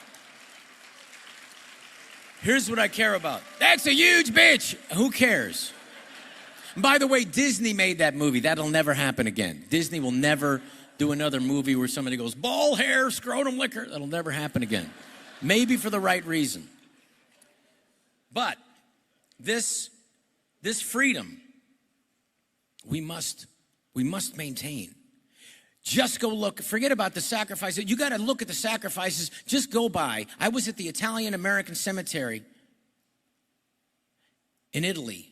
That's a huge bitch. Who cares? And by the way, Disney made that movie. That'll never happen again. Disney will never do another movie where somebody goes, ball hair, scrotum liquor. That'll never happen again. Maybe for the right reason. But this freedom, we must maintain. Just go look, forget about the sacrifices. You got to look at the sacrifices. Just go by. I was at the Italian-American cemetery in Italy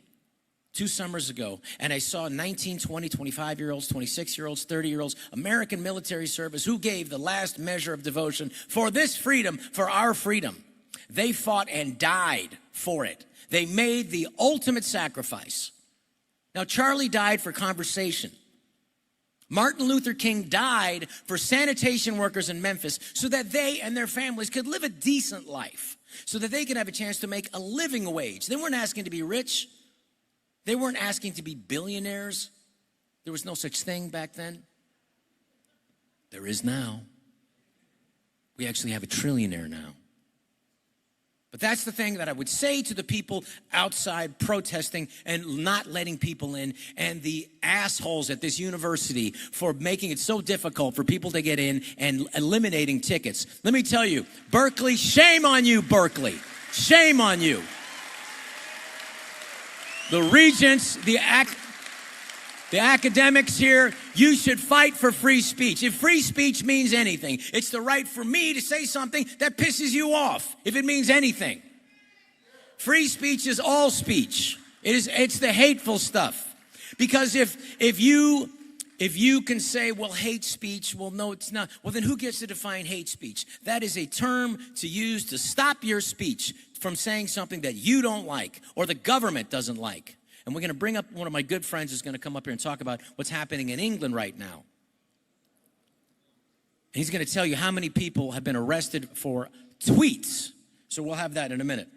2 summers ago, and I saw 19, 20, 25-year-olds, 26-year-olds, 30-year-olds, American military service who gave the last measure of devotion for this freedom, for our freedom. They fought and died for it. They made the ultimate sacrifice. Now, Charlie died for conversation. Martin Luther King died for sanitation workers in Memphis so that they and their families could live a decent life, so that they could have a chance to make a living wage. They weren't asking to be rich. They weren't asking to be billionaires. There was no such thing back then. There is now. We actually have a trillionaire now. But that's the thing that I would say to the people outside protesting and not letting people in, and the assholes at this university for making it so difficult for people to get in and eliminating tickets. Let me tell you, Berkeley, shame on you, Berkeley. Shame on you. The regents, the academics here, you should fight for free speech. If free speech means anything, it's the right for me to say something that pisses you off, if it means anything. Free speech is all speech. It's the hateful stuff. Because if you can say, well, hate speech, well, no, it's not. Well, then who gets to define hate speech? That is a term to use to stop your speech from saying something that you don't like or the government doesn't like. And we're going to bring up one of my good friends who's going to come up here and talk about what's happening in England right now. And he's going to tell you how many people have been arrested for tweets. So we'll have that in a minute.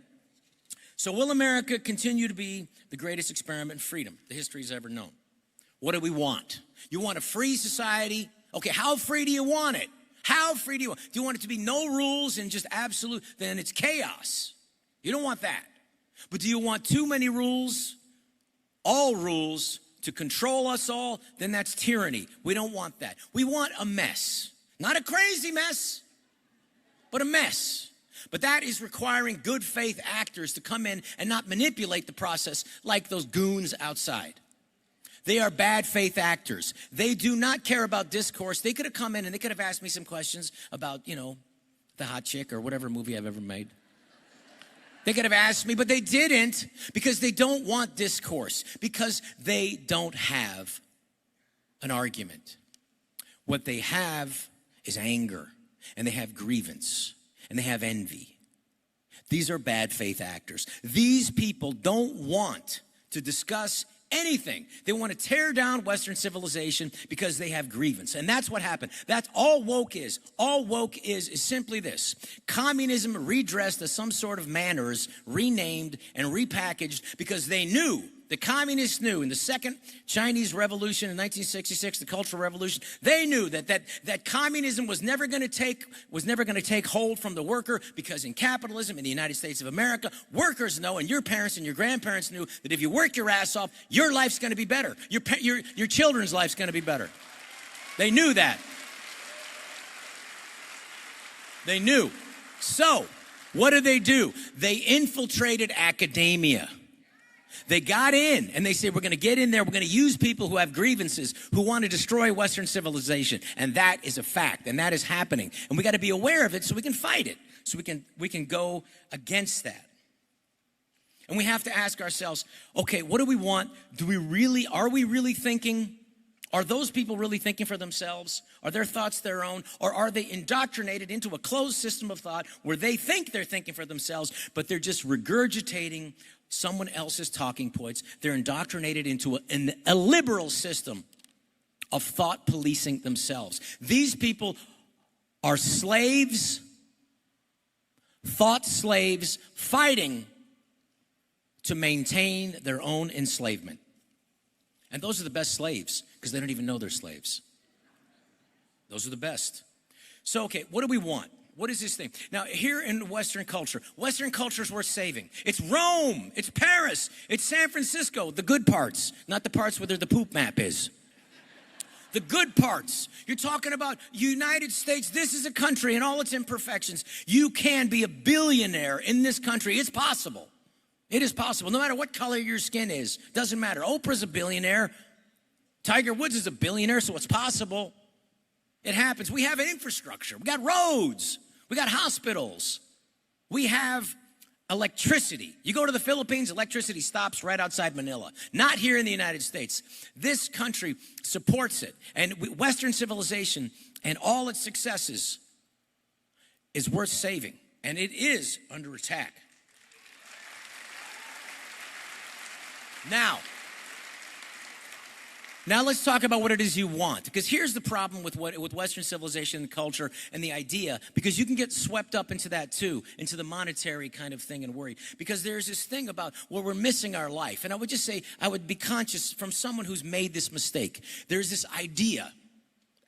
So will America continue to be the greatest experiment in freedom the history's ever known? What do we want? You want a free society? Okay, how free do you want it? How free do you want it? Do you want it to be no rules and just absolute? Then it's chaos. You don't want that. But do you want too many rules? All rules to control us all, then that's tyranny. We don't want that. We want a mess. Not a crazy mess, but a mess. But that is requiring good faith actors to come in and not manipulate the process like those goons outside. They are bad faith actors. They do not care about discourse. They could have come in and they could have asked me some questions about, the hot chick or whatever movie I've ever made. They could have asked me, but they didn't because they don't want discourse, because they don't have an argument. What they have is anger, and they have grievance, and they have envy. These are bad faith actors. These people don't want to discuss anything. They want to tear down Western civilization because they have grievance. And that's what happened. That's all woke is. All woke is simply this. Communism redressed as some sort of manners, renamed and repackaged because they knew, the communists knew in the second Chinese Revolution in 1966, the Cultural Revolution, they knew that communism was never going to take hold from the worker, because in capitalism in the United States of America, workers know, and your parents and your grandparents knew, that if you work your ass off, your life's going to be better. Your children's life's going to be better. They knew that. They knew. So, what did they do? They infiltrated academia. They got in and they said, we're going to get in there. We're going to use people who have grievances, who want to destroy Western civilization. And that is a fact, and that is happening. And we got to be aware of it so we can fight it, so we can go against that. And we have to ask ourselves, okay, what do we want? Are we really thinking? Are those people really thinking for themselves? Are their thoughts their own? Or are they indoctrinated into a closed system of thought where they think they're thinking for themselves, but they're just regurgitating someone else's talking points? They're indoctrinated into a liberal system of thought policing themselves. These people are slaves, thought slaves, fighting to maintain their own enslavement. And those are the best slaves, because they don't even know they're slaves. Those are the best. So, okay, what do we want? What is this thing? Now, here in Western culture is worth saving. It's Rome, it's Paris, it's San Francisco, the good parts, not the parts where the poop map is. The good parts. You're talking about United States. This is a country in all its imperfections. You can be a billionaire in this country. It's possible. It is possible. No matter what color your skin is. Doesn't matter. Oprah's a billionaire. Tiger Woods is a billionaire, so it's possible. It happens. We have an infrastructure. We got roads. We got hospitals. We have electricity. You go to the Philippines, electricity stops right outside Manila. Not here in the United States. This country supports it. And Western civilization and all its successes is worth saving. And it is under attack. Now let's talk about what it is you want. Because here's the problem with Western civilization and culture and the idea, because you can get swept up into that too, into the monetary kind of thing and worry. Because there's this thing about, well, we're missing our life. And I would just say, I would be conscious from someone who's made this mistake. There's this idea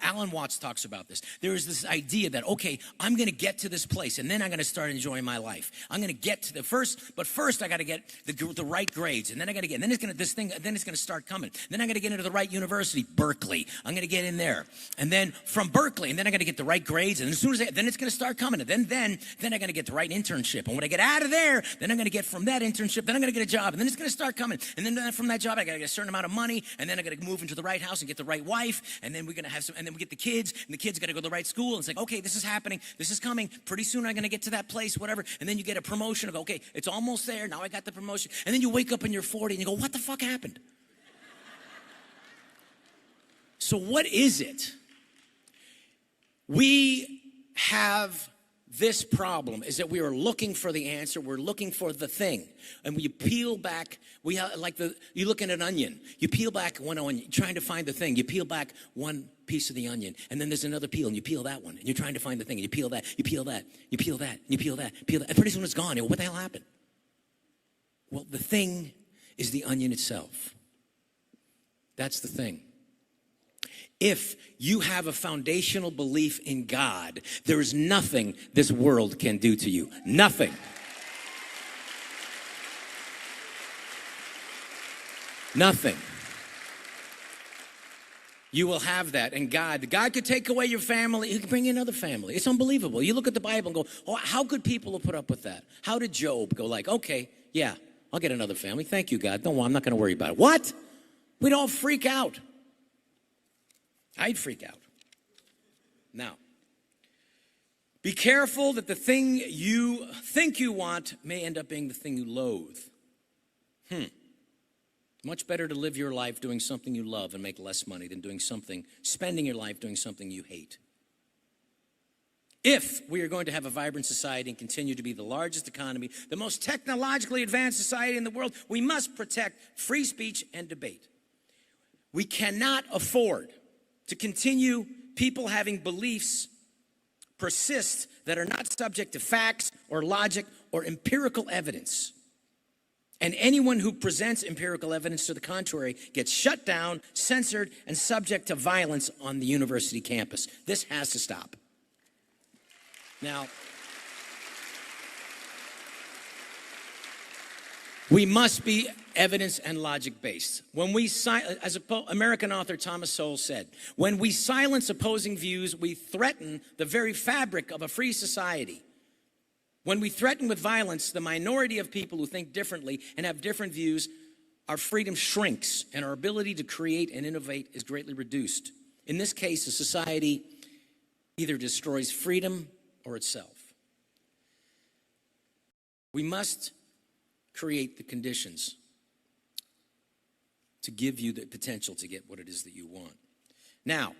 Alan Watts talks about this. There is this idea that, okay, I'm going to get to this place, and then I'm going to start enjoying my life. I'm going to get to the first, but first I got to get the right grades, and then I got to get, and then it's going to start coming. Then I got to get into the right university, Berkeley. I'm going to get in there, and then from Berkeley, and then I got to get the right grades, and as soon as then it's going to start coming, and then I got to get the right internship, and when I get out of there, then I'm going to get from that internship, then I'm going to get a job, and then it's going to start coming, and then from that job I got to get a certain amount of money, and then I got to move into the right house and get the right wife, and then we're going to have some, and then we get the kids, and the kids got to go to the right school. And it's like, okay, this is happening. This is coming. Pretty soon I'm going to get to that place, whatever. And then you get a promotion. Go, okay, it's almost there. Now I got the promotion. And then you wake up and you're 40 and you go, what the fuck happened? So what is it? We have this problem is that we are looking for the answer. We're looking for the thing. And when you peel back, we have you look at an onion. You peel back one onion, trying to find the thing. You peel back one piece of the onion, and then there's another peel, and you peel that one, and you're trying to find the thing, and you peel that, you peel that, you peel that, you peel that, peel that, and pretty soon it's gone. You go, what the hell happened? Well, the thing is the onion itself. That's the thing. If you have a foundational belief in God, there is nothing this world can do to you. Nothing. Nothing. You will have that. And God could take away your family. He could bring in another family. It's unbelievable. You look at the Bible and go, oh, how could people put up with that? How did Job go like, okay, yeah, I'll get another family. Thank you, God. Don't worry, I'm not going to worry about it. What? We'd all freak out. I'd freak out. Now, be careful that the thing you think you want may end up being the thing you loathe. Much better to live your life doing something you love and make less money than spending your life doing something you hate. If we are going to have a vibrant society and continue to be the largest economy, the most technologically advanced society in the world, we must protect free speech and debate. We cannot afford to continue people having beliefs persist that are not subject to facts or logic or empirical evidence. And anyone who presents empirical evidence to the contrary gets shut down, censored, and subject to violence on the university campus. This has to stop. Now, we must be evidence and logic based. When we, as American author Thomas Sowell said, when we silence opposing views, we threaten the very fabric of a free society. When we threaten with violence the minority of people who think differently and have different views, our freedom shrinks and our ability to create and innovate is greatly reduced. In this case, a society either destroys freedom or itself. We must create the conditions to give you the potential to get what it is that you want. Now,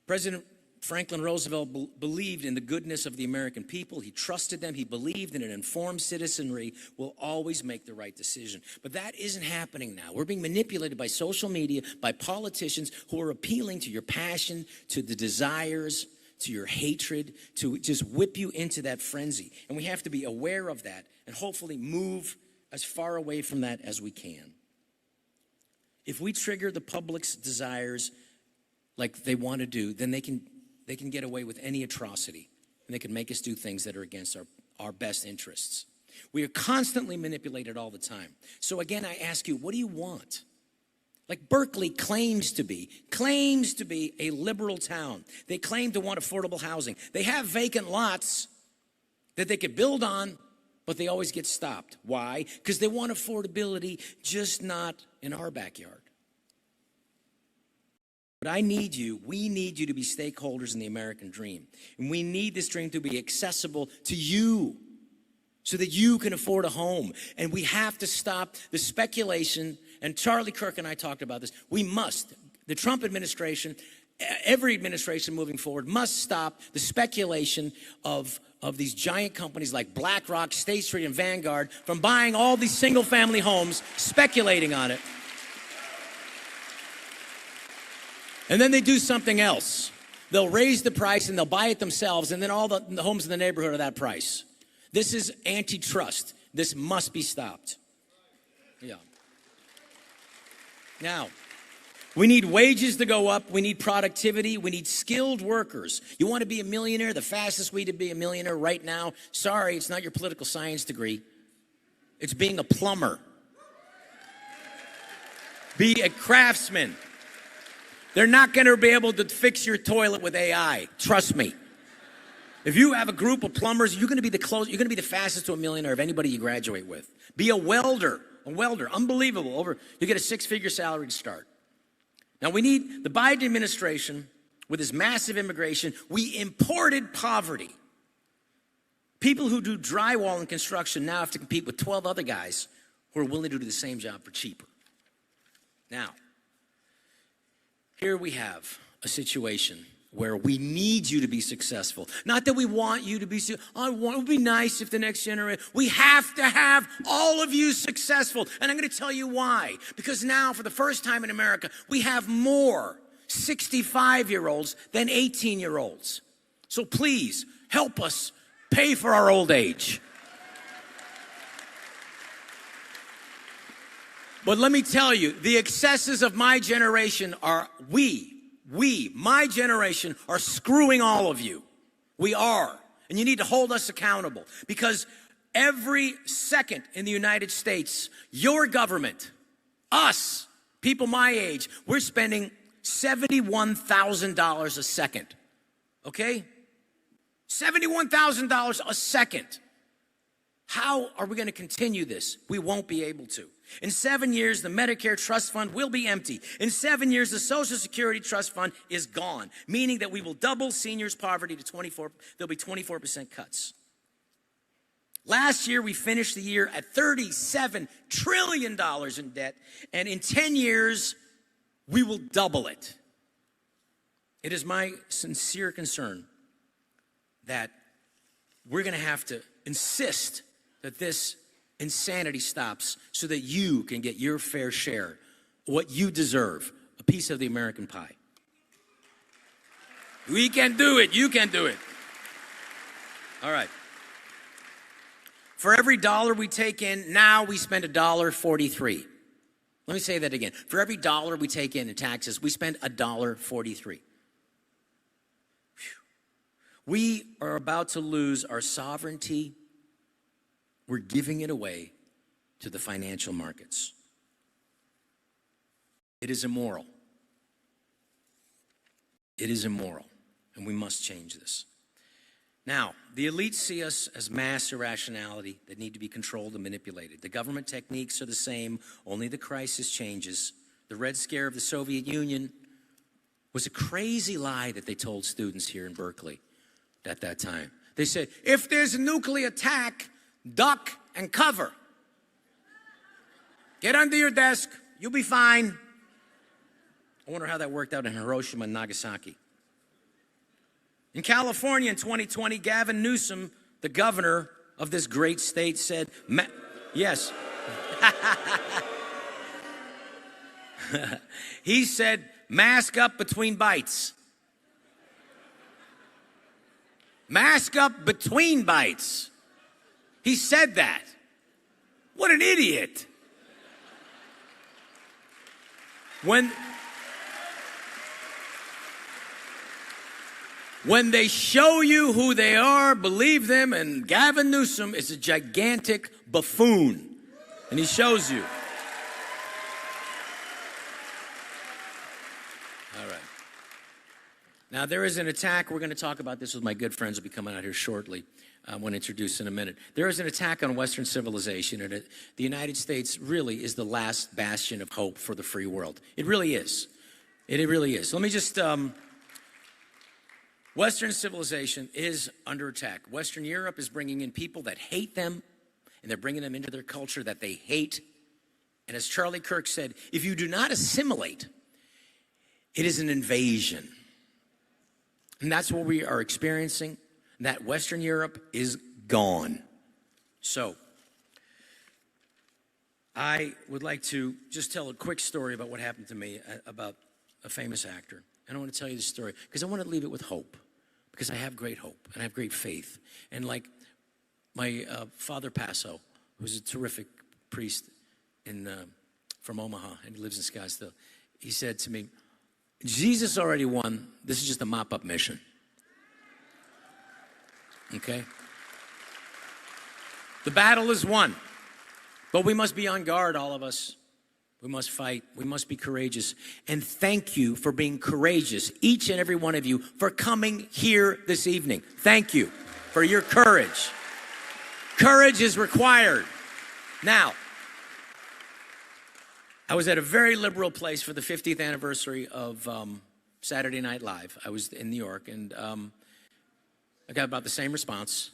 President Franklin Roosevelt believed in the goodness of the American people. He trusted them. He believed in an informed citizenry will always make the right decision. But that isn't happening now. We're being manipulated by social media, by politicians who are appealing to your passion, to the desires, to your hatred, to just whip you into that frenzy. And we have to be aware of that and hopefully move as far away from that as we can. If we trigger the public's desires like they want to do, then they can get away with any atrocity, and they can make us do things that are against our best interests. We are constantly manipulated all the time. So again, I ask you, what do you want? Like Berkeley claims to be a liberal town. They claim to want affordable housing. They have vacant lots that they could build on, but they always get stopped. Why? Because they want affordability, just not in our backyard. But we need you to be stakeholders in the American dream. And we need this dream to be accessible to you so that you can afford a home. And we have to stop the speculation, and Charlie Kirk and I talked about this. We must, the Trump administration, every administration moving forward must stop the speculation of these giant companies like BlackRock, State Street, and Vanguard from buying all these single-family homes, speculating on it. And then they do something else. They'll raise the price and they'll buy it themselves, and then all the homes in the neighborhood are that price. This is antitrust. This must be stopped. Yeah. Now, We need wages to go up. We need productivity. We need skilled workers. You want to be a millionaire? The fastest way to be a millionaire right now, sorry, it's not your political science degree. It's being a plumber. Be a craftsman. They're not going to be able to fix your toilet with AI. Trust me. If you have a group of plumbers, you're going to be you're going to be the fastest to a millionaire of anybody you graduate with. Be a welder. Unbelievable. You get a 6-figure salary to start. Now we need the Biden administration with this massive immigration. We imported poverty. People who do drywall and construction now have to compete with 12 other guys who are willing to do the same job for cheaper. Now, here we have a situation where we need you to be successful. Not that we want you to be successful. It would be nice if the next generation. We have to have all of you successful. And I'm going to tell you why. Because now, for the first time in America, we have more 65-year-olds than 18-year-olds. So please, help us pay for our old age. But let me tell you, the excesses of my generation are my generation, are screwing all of you. We are. And you need to hold us accountable. Because every second in the United States, your government, us, people my age, we're spending $71,000 a second. Okay? $71,000 a second. How are we going to continue this? We won't be able to. In 7 years, the Medicare Trust Fund will be empty. In 7 years, the Social Security Trust Fund is gone, meaning that we will double seniors' poverty to 24%. There'll be 24% cuts. Last year, we finished the year at $37 trillion in debt, and in 10 years, we will double it. It is my sincere concern that we're going to have to insist that this insanity stops so that you can get your fair share, what you deserve, a piece of the American pie. We can do it. You can do it. All right. For every dollar we take in, now we spend $1.43. Let me say that again. For every dollar we take in taxes, we spend $1.43. We are about to lose our sovereignty. We're giving it away to the financial markets. It is immoral. It is immoral, and we must change this. Now, the elites see us as mass irrationality that need to be controlled and manipulated. The government techniques are the same, only the crisis changes. The Red Scare of the Soviet Union was a crazy lie that they told students here in Berkeley at that time. They said, if there's a nuclear attack, duck and cover. Get under your desk. You'll be fine. I wonder how that worked out in Hiroshima and Nagasaki. In California in 2020, Gavin Newsom, the governor of this great state, said, yes. He said, mask up between bites. Mask up between bites. He said that. What an idiot. When they show you who they are, believe them, and Gavin Newsom is a gigantic buffoon. And he shows you. All right. Now, there is an attack. We're going to talk about this with my good friends who will be coming out here shortly. I want to introduce in a minute. There is an attack on Western civilization, and the United States really is the last bastion of hope for the free world. It really is. It really is. Let me just, Western civilization is under attack. Western Europe is bringing in people that hate them, and they're bringing them into their culture that they hate. And as Charlie Kirk said, if you do not assimilate, it is an invasion. And that's what we are experiencing. That Western Europe is gone. So, I would like to just tell a quick story about what happened to me about a famous actor. And I want to tell you this story because I want to leave it with hope. Because I have great hope and I have great faith. And like my Father Paso, who's a terrific priest from Omaha, and he lives in Scottsdale. he said to me, Jesus already won. This is just a mop-up mission. Okay? The battle is won. But we must be on guard, all of us. We must fight. We must be courageous. And thank you for being courageous, each and every one of you, for coming here this evening. Thank you for your courage. Courage is required. Now, I was at a very liberal place for the 50th anniversary of Saturday Night Live. I was in New York, and I got about the same response.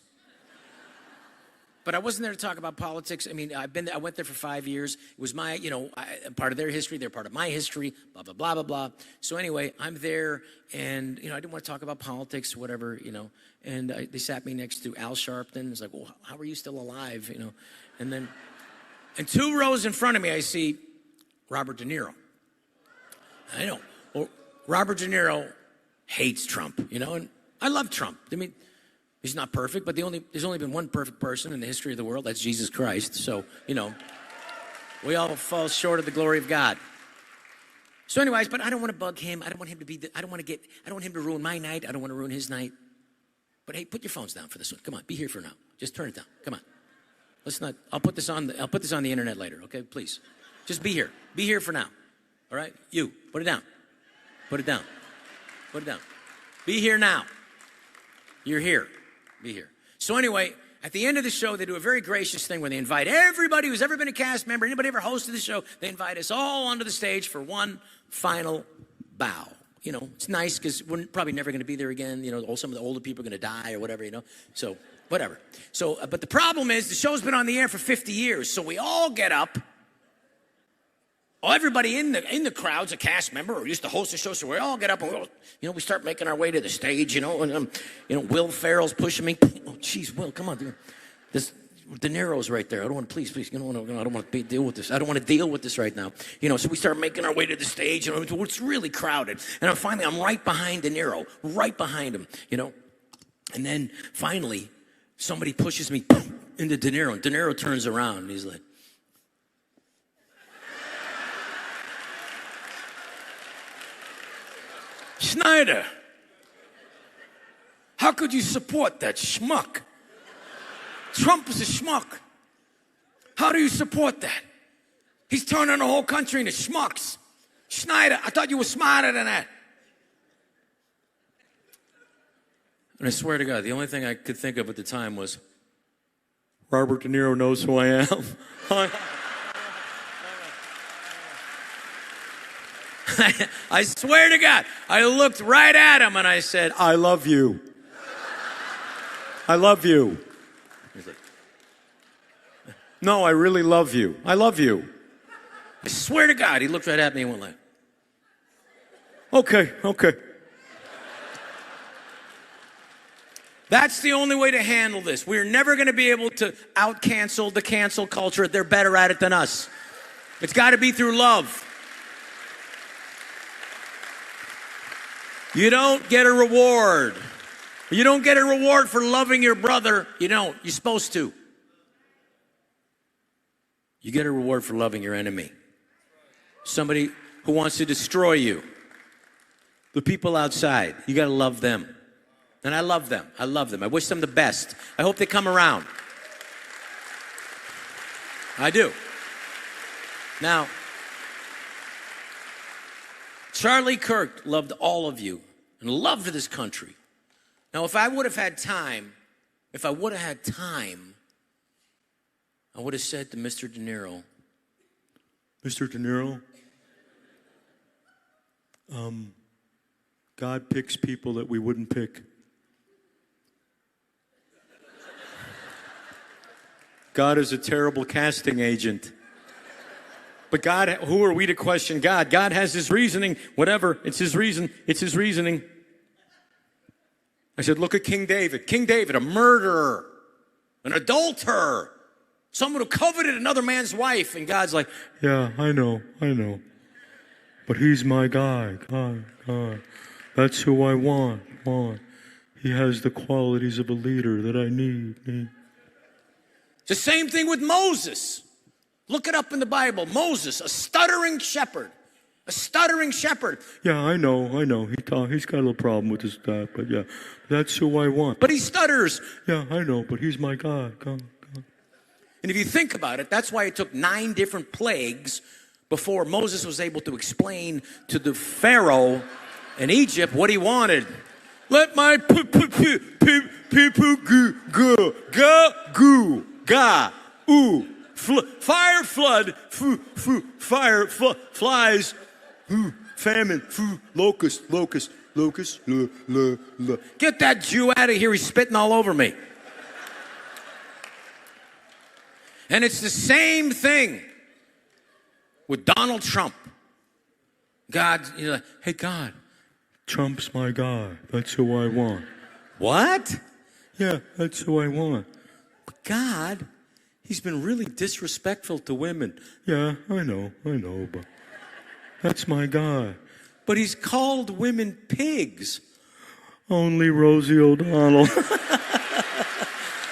But I wasn't there to talk about politics. I mean, I went there for 5 years. It was my, part of their history. They're part of my history, blah, blah, blah, blah, blah. So anyway, I'm there, and, I didn't want to talk about politics, whatever, And they sat me next to Al Sharpton. It's like, well, how are you still alive, And then, and 2 rows in front of me, I see Robert De Niro. I know. Well, Robert De Niro hates Trump, and I love Trump. I mean, he's not perfect, but there's only been one perfect person in the history of the world. That's Jesus Christ. So, we all fall short of the glory of God. So anyways, but I don't want to bug him. I don't want him to I don't want him to ruin my night. I don't want to ruin his night. But hey, put your phones down for this one. Come on, be here for now. Just turn it down. Come on. Let's not, I'll put this on the internet later, okay? Please. Just be here. Be here for now. All right? You, put it down. Put it down. Put it down. Be here now. You're here. Be here. So anyway, at the end of the show, they do a very gracious thing where they invite everybody who's ever been a cast member, anybody ever hosted the show, they invite us all onto the stage for one final bow. It's nice because we're probably never going to be there again. Some of the older people are going to die or whatever, So, whatever. So, but the problem is the show's been on the air for 50 years. So we all get up. Everybody in the crowd's a cast member or used to host the show. So we all get up and we start making our way to the stage, and Will Ferrell's pushing me. Oh, geez, Will, come on, dude. This De Niro's right there. I don't want to, please, I don't want to deal with this. I don't want to deal with this right now. So we start making our way to the stage, it's really crowded. And finally, I'm right behind De Niro, right behind him, And then finally, somebody pushes me into De Niro, and De Niro turns around, and he's like, Schneider, how could you support that schmuck? Trump is a schmuck. How do you support that? He's turning the whole country into schmucks. Schneider, I thought you were smarter than that. And I swear to God, the only thing I could think of at the time was, Robert De Niro knows who I am. I swear to God, I looked right at him and I said, I love you. I love you. He's like, no, I really love you. I love you. I swear to God, he looked right at me and went like, okay. That's the only way to handle this. We're never going to be able to out-cancel the cancel culture. They're better at it than us. It's got to be through love. You don't get a reward. You don't get a reward for loving your brother. You don't. You're supposed to. You get a reward for loving your enemy. Somebody who wants to destroy you. The people outside. You got to love them. And I love them. I love them. I wish them the best. I hope they come around. I do. Now, Charlie Kirk loved all of you and loved this country. Now, if I would have had time, I would have said to Mr. De Niro, Mr. De Niro, God picks people that we wouldn't pick. God is a terrible casting agent. But God, who are we to question God? God has his reasoning, whatever. It's his reason. It's his reasoning. I said, look at King David. King David, a murderer, an adulterer, someone who coveted another man's wife. And God's like, yeah, I know. But he's my guy. God. That's who I want. He has the qualities of a leader that I need. It's the same thing with Moses. Look it up in the Bible. Moses, a stuttering shepherd, A stuttering shepherd. Yeah, I know. He's got a little problem with his dad, but yeah, that's who I want. But he stutters. Yeah, I know, but he's my guy. Come. And if you think about it, that's why it took 9 different plagues before Moses was able to explain to the Pharaoh in Egypt what he wanted. Let my people go, ga, ooh, fire flood, fire flies, famine, locust. Get that Jew out of here, he's spitting all over me. And it's the same thing with Donald Trump. God, you're like, hey, God. Trump's my guy. That's who I want. What? Yeah, that's who I want. But God, he's been really disrespectful to women. Yeah, I know, but that's my guy. But he's called women pigs. Only Rosie O'Donnell.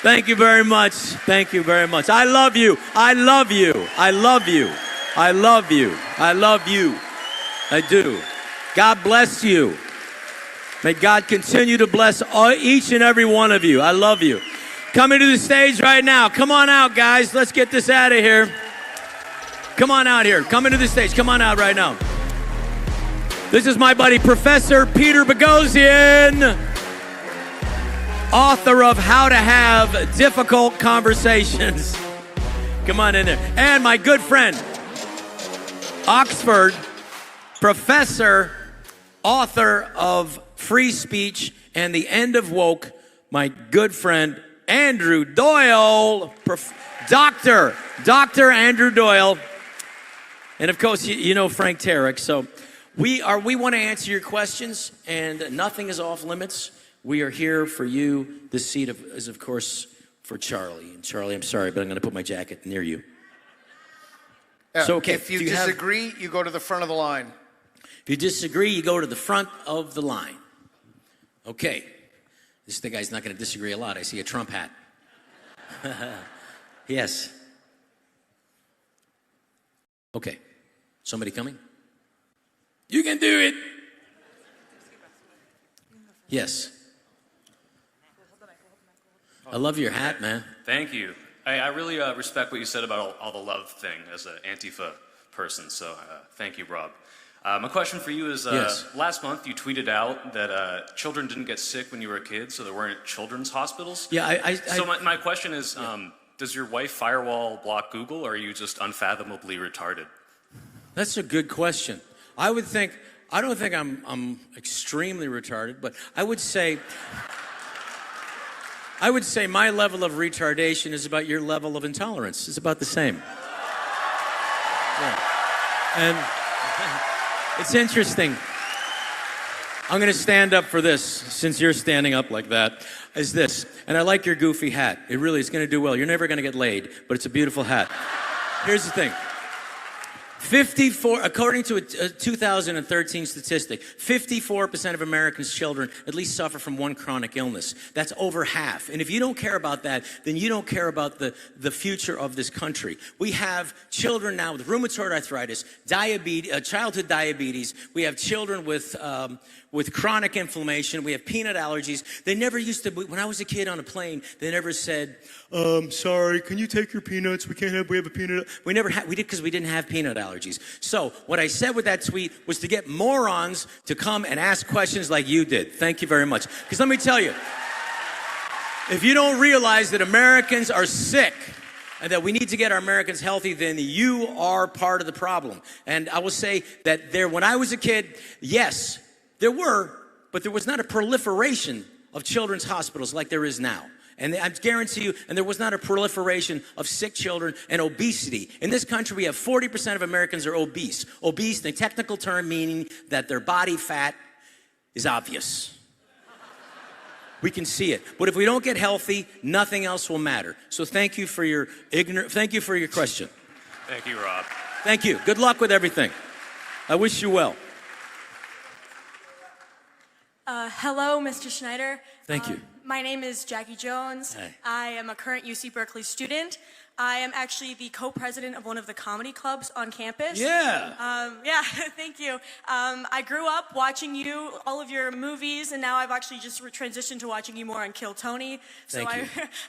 Thank you very much. Thank you very much. I love you. I love you. I love you. I love you. I love you. I do. God bless you. May God continue to bless each and every one of you. I love you. Coming to the stage right now. Come on out, guys. Let's get this out of here. Come on out here. Coming to the stage. Come on out right now. This is my buddy, Professor Peter Boghossian, author of How to Have Difficult Conversations. Come on in there. And my good friend, Oxford professor, author of Free Speech and the End of Woke, my good friend, Andrew Doyle, Dr. Andrew Doyle. And of course, you know Frank Turek. So we want to answer your questions, and nothing is off limits. We are here for you. This seat is, of course, for Charlie. And Charlie, I'm sorry, but I'm going to put my jacket near you. So, okay, if you disagree, you go to the front of the line. If you disagree, you go to the front of the line. Okay. This guy's not going to disagree a lot. I see a Trump hat. Yes. Okay. Somebody coming? You can do it. Yes. I love your hat, man. Thank you. I really respect what you said about all the love thing as an Antifa person, so thank you, Rob. My question for you is, yes. Last month you tweeted out that children didn't get sick when you were a kid, so there weren't children's hospitals. Yeah, So my question is, does your wife firewall block Google, or are you just unfathomably retarded? That's a good question. I don't think I'm extremely retarded, but I would say my level of retardation is about your level of intolerance. It's about the same. Yeah. And it's interesting. I'm going to stand up for this, since you're standing up like that, is this. And I like your goofy hat. It really is going to do well. You're never going to get laid, but it's a beautiful hat. Here's the thing. 54, according to a 2013 statistic, 54% of Americans' children at least suffer from one chronic illness. That's over half. And if you don't care about that, then you don't care about the future of this country. We have children now with rheumatoid arthritis, diabetes, childhood diabetes. We have children with chronic inflammation. We have peanut allergies. They never used to, when I was a kid on a plane, they never said, sorry, can you take your peanuts? We have a peanut. We did because we didn't have peanut allergies. So what I said with that tweet was to get morons to come and ask questions like you did. Thank you very much. Because let me tell you, if you don't realize that Americans are sick and that we need to get our Americans healthy, then you are part of the problem. And I will say that when I was a kid, yes, there were, but there was not a proliferation of children's hospitals like there is now. And I guarantee you, and there was not a proliferation of sick children and obesity. In this country, we have 40% of Americans are obese. Obese, the technical term meaning that their body fat is obvious. We can see it. But if we don't get healthy, nothing else will matter. So thank you for your question. Thank you, Rob. Thank you. Good luck with everything. I wish you well. Hello, Mr. Schneider. Thank you. My name is Jackie Jones. Hi. I am a current UC Berkeley student. I am actually the co-president of one of the comedy clubs on campus. Yeah. Yeah, thank you. I grew up watching you, all of your movies, and now I've actually just transitioned to watching you more on Kill Tony. So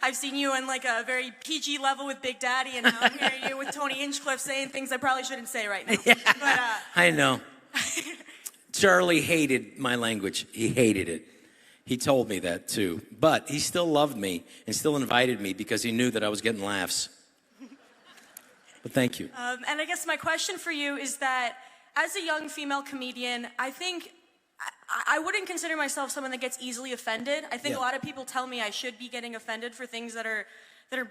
I've seen you on like a very PG level with Big Daddy, and now I'm hearing you with Tony Hinchcliffe saying things I probably shouldn't say right now. Yeah. But, I know. Charlie hated my language. He hated it. He told me that too. But he still loved me and still invited me because he knew that I was getting laughs. But thank you. And I guess my question for you is that as a young female comedian, I think I wouldn't consider myself someone that gets easily offended. I think a lot of people tell me I should be getting offended for things that are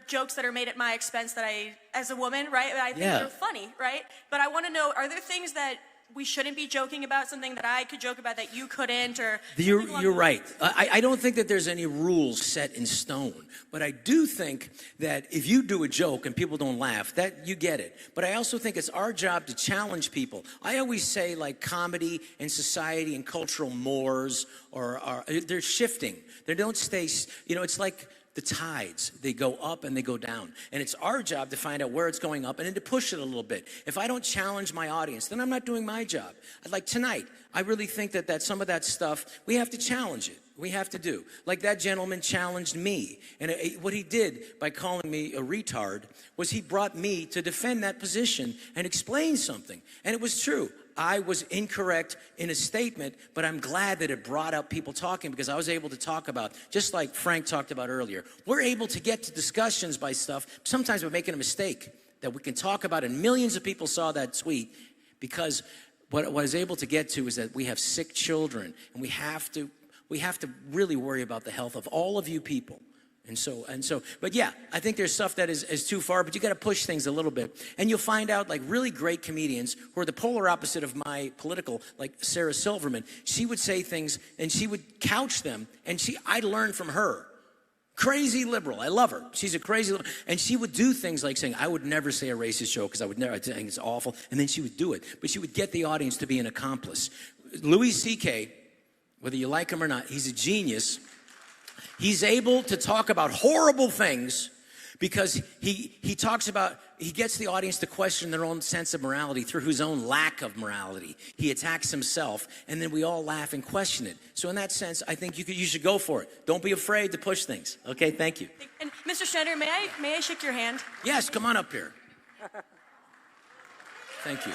jokes that are made at my expense that I, as a woman, right, I think they're funny, right? But I want to know, are there things that we shouldn't be joking about, something that I could joke about that you couldn't, or... You're right. I don't think that there's any rules set in stone, but I do think that if you do a joke and people don't laugh, that you get it. But I also think it's our job to challenge people. I always say, like, comedy and society and cultural mores they're shifting. They don't stay, it's like the tides. They go up and they go down. And it's our job to find out where it's going up and then to push it a little bit. If I don't challenge my audience, then I'm not doing my job. Like tonight, I really think that some of that stuff, we have to challenge it. We have to do. Like that gentleman challenged me. And what he did by calling me a retard was he brought me to defend that position and explain something. And it was true. I was incorrect in a statement, but I'm glad that it brought up people talking because I was able to talk about, just like Frank talked about earlier, we're able to get to discussions by stuff, sometimes we're making a mistake that we can talk about, and millions of people saw that tweet because what I was able to get to is that we have sick children, and we have to really worry about the health of all of you people. And so, but yeah, I think there's stuff that is too far, but you got to push things a little bit. And you'll find out like really great comedians who are the polar opposite of my political, like Sarah Silverman. She would say things and she would couch them, and I learned from her. Crazy liberal. I love her. She's a crazy liberal. And she would do things like saying, I would never say a racist joke because I think it's awful. And then she would do it. But she would get the audience to be an accomplice. Louis C.K., whether you like him or not, he's a genius. He's able to talk about horrible things because he gets the audience to question their own sense of morality through his own lack of morality. He attacks himself, and then we all laugh and question it. So in that sense, I think you should go for it. Don't be afraid to push things. Okay, thank you. And Mr. Schneider, may I shake your hand? Yes, come on up here. Thank you.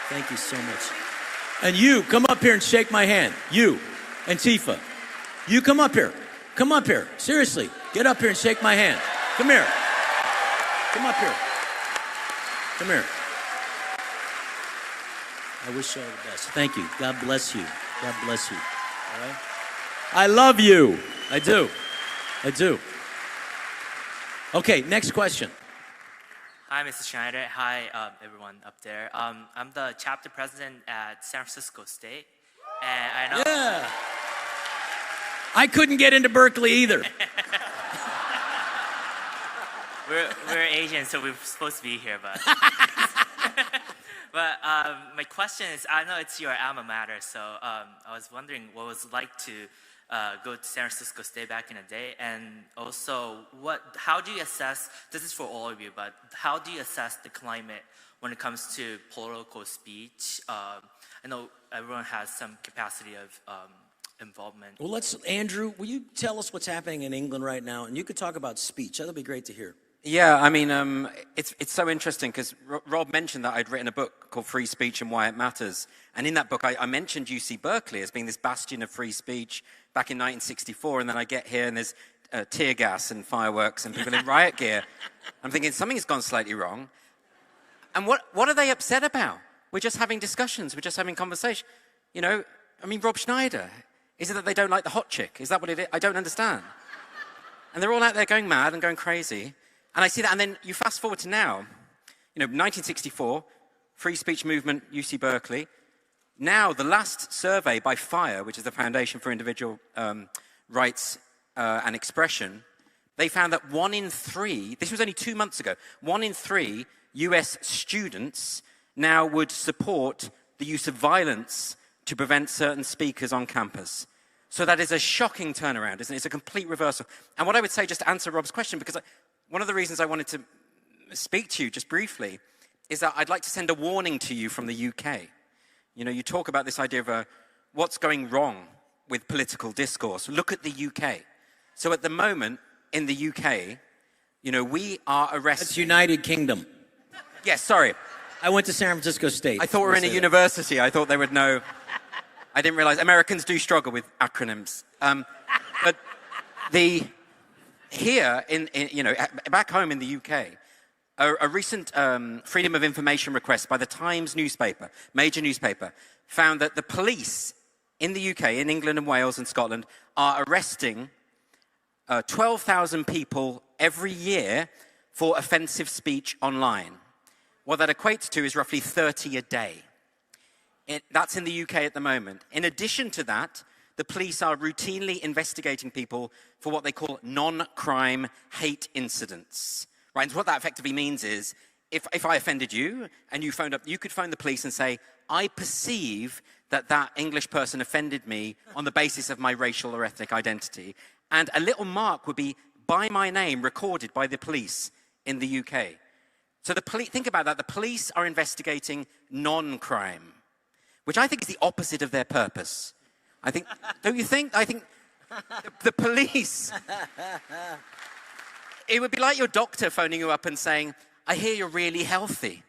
Thank you so much. And you, come up here and shake my hand. You, Antifa. You come up here. Come up here. Seriously. Get up here and shake my hand. Come here. Come up here. Come here. I wish you all the best. Thank you. God bless you. God bless you. All right? I love you. I do. I do. Okay, next question. Hi, Mr. Schneider. Hi, everyone up there. I'm the chapter president at San Francisco State. And I know... Yeah. I couldn't get into Berkeley either. we're Asian, so we're supposed to be here, but... But my question is, I know it's your alma mater, so I was wondering what it was like to go to San Francisco State back in the day, and also how do you assess, this is for all of you, but how do you assess the climate when it comes to political speech? I know everyone has some capacity of involvement. Well, Andrew, will you tell us what's happening in England right now? And you could talk about speech. That'll be great to hear. Yeah, I mean, it's so interesting because Rob mentioned that I'd written a book called Free Speech and Why It Matters. And in that book, I mentioned UC Berkeley as being this bastion of free speech back in 1964. And then I get here and there's tear gas and fireworks and people in riot gear. I'm thinking something's gone slightly wrong. And what are they upset about? We're just having discussions. We're just having conversation. You know, I mean, Rob Schneider. Is it that they don't like the hot chick? Is that what it is? I don't understand. And they're all out there going mad and going crazy. And I see that, and then you fast forward to now, 1964, free speech movement, UC Berkeley. Now, the last survey by FIRE, which is the Foundation for Individual Rights and Expression, they found that 1 in 3, this was only 2 months ago, 1 in 3 US students now would support the use of violence to prevent certain speakers on campus. So that is a shocking turnaround, isn't it? It's a complete reversal. And what I would say, just to answer Rob's question, because one of the reasons I wanted to speak to you just briefly is that I'd like to send a warning to you from the UK. You know, you talk about this idea of what's going wrong with political discourse. Look at the UK. So at the moment, in the UK, you know, we are arresting... That's United Kingdom. Yes, sorry. I went to San Francisco State. I thought we were in a university. I thought they would know. I didn't realize Americans do struggle with acronyms. But here, you know, back home in the UK, a recent Freedom of Information request by the Times newspaper, major newspaper, found that the police in the UK, in England and Wales and Scotland, are arresting 12,000 people every year for offensive speech online. What that equates to is roughly 30 a day. That's in the UK at the moment. In addition to that, the police are routinely investigating people for what they call non-crime hate incidents. Right? And what that effectively means is, if I offended you and you phoned up, you could phone the police and say, I perceive that English person offended me on the basis of my racial or ethnic identity. And a little mark would be by my name recorded by the police in the UK. So think about that. The police are investigating non-crime, which I think is the opposite of their purpose. I think, don't you think? I think the police, it would be like your doctor phoning you up and saying, I hear you're really healthy.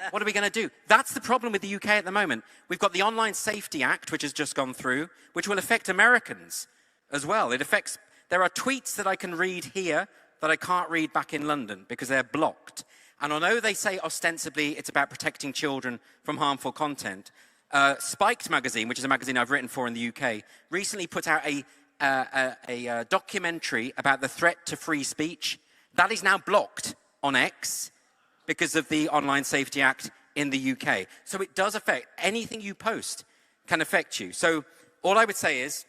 What are we going to do? That's the problem with the UK at the moment. We've got the Online Safety Act, which has just gone through, which will affect Americans as well. There are tweets that I can read here that I can't read back in London because they're blocked. And although they say ostensibly it's about protecting children from harmful content, Spiked magazine, which is a magazine I've written for in the UK, recently put out a documentary about the threat to free speech. That is now blocked on X because of the Online Safety Act in the UK. So it does affect, anything you post can affect you. So all I would say is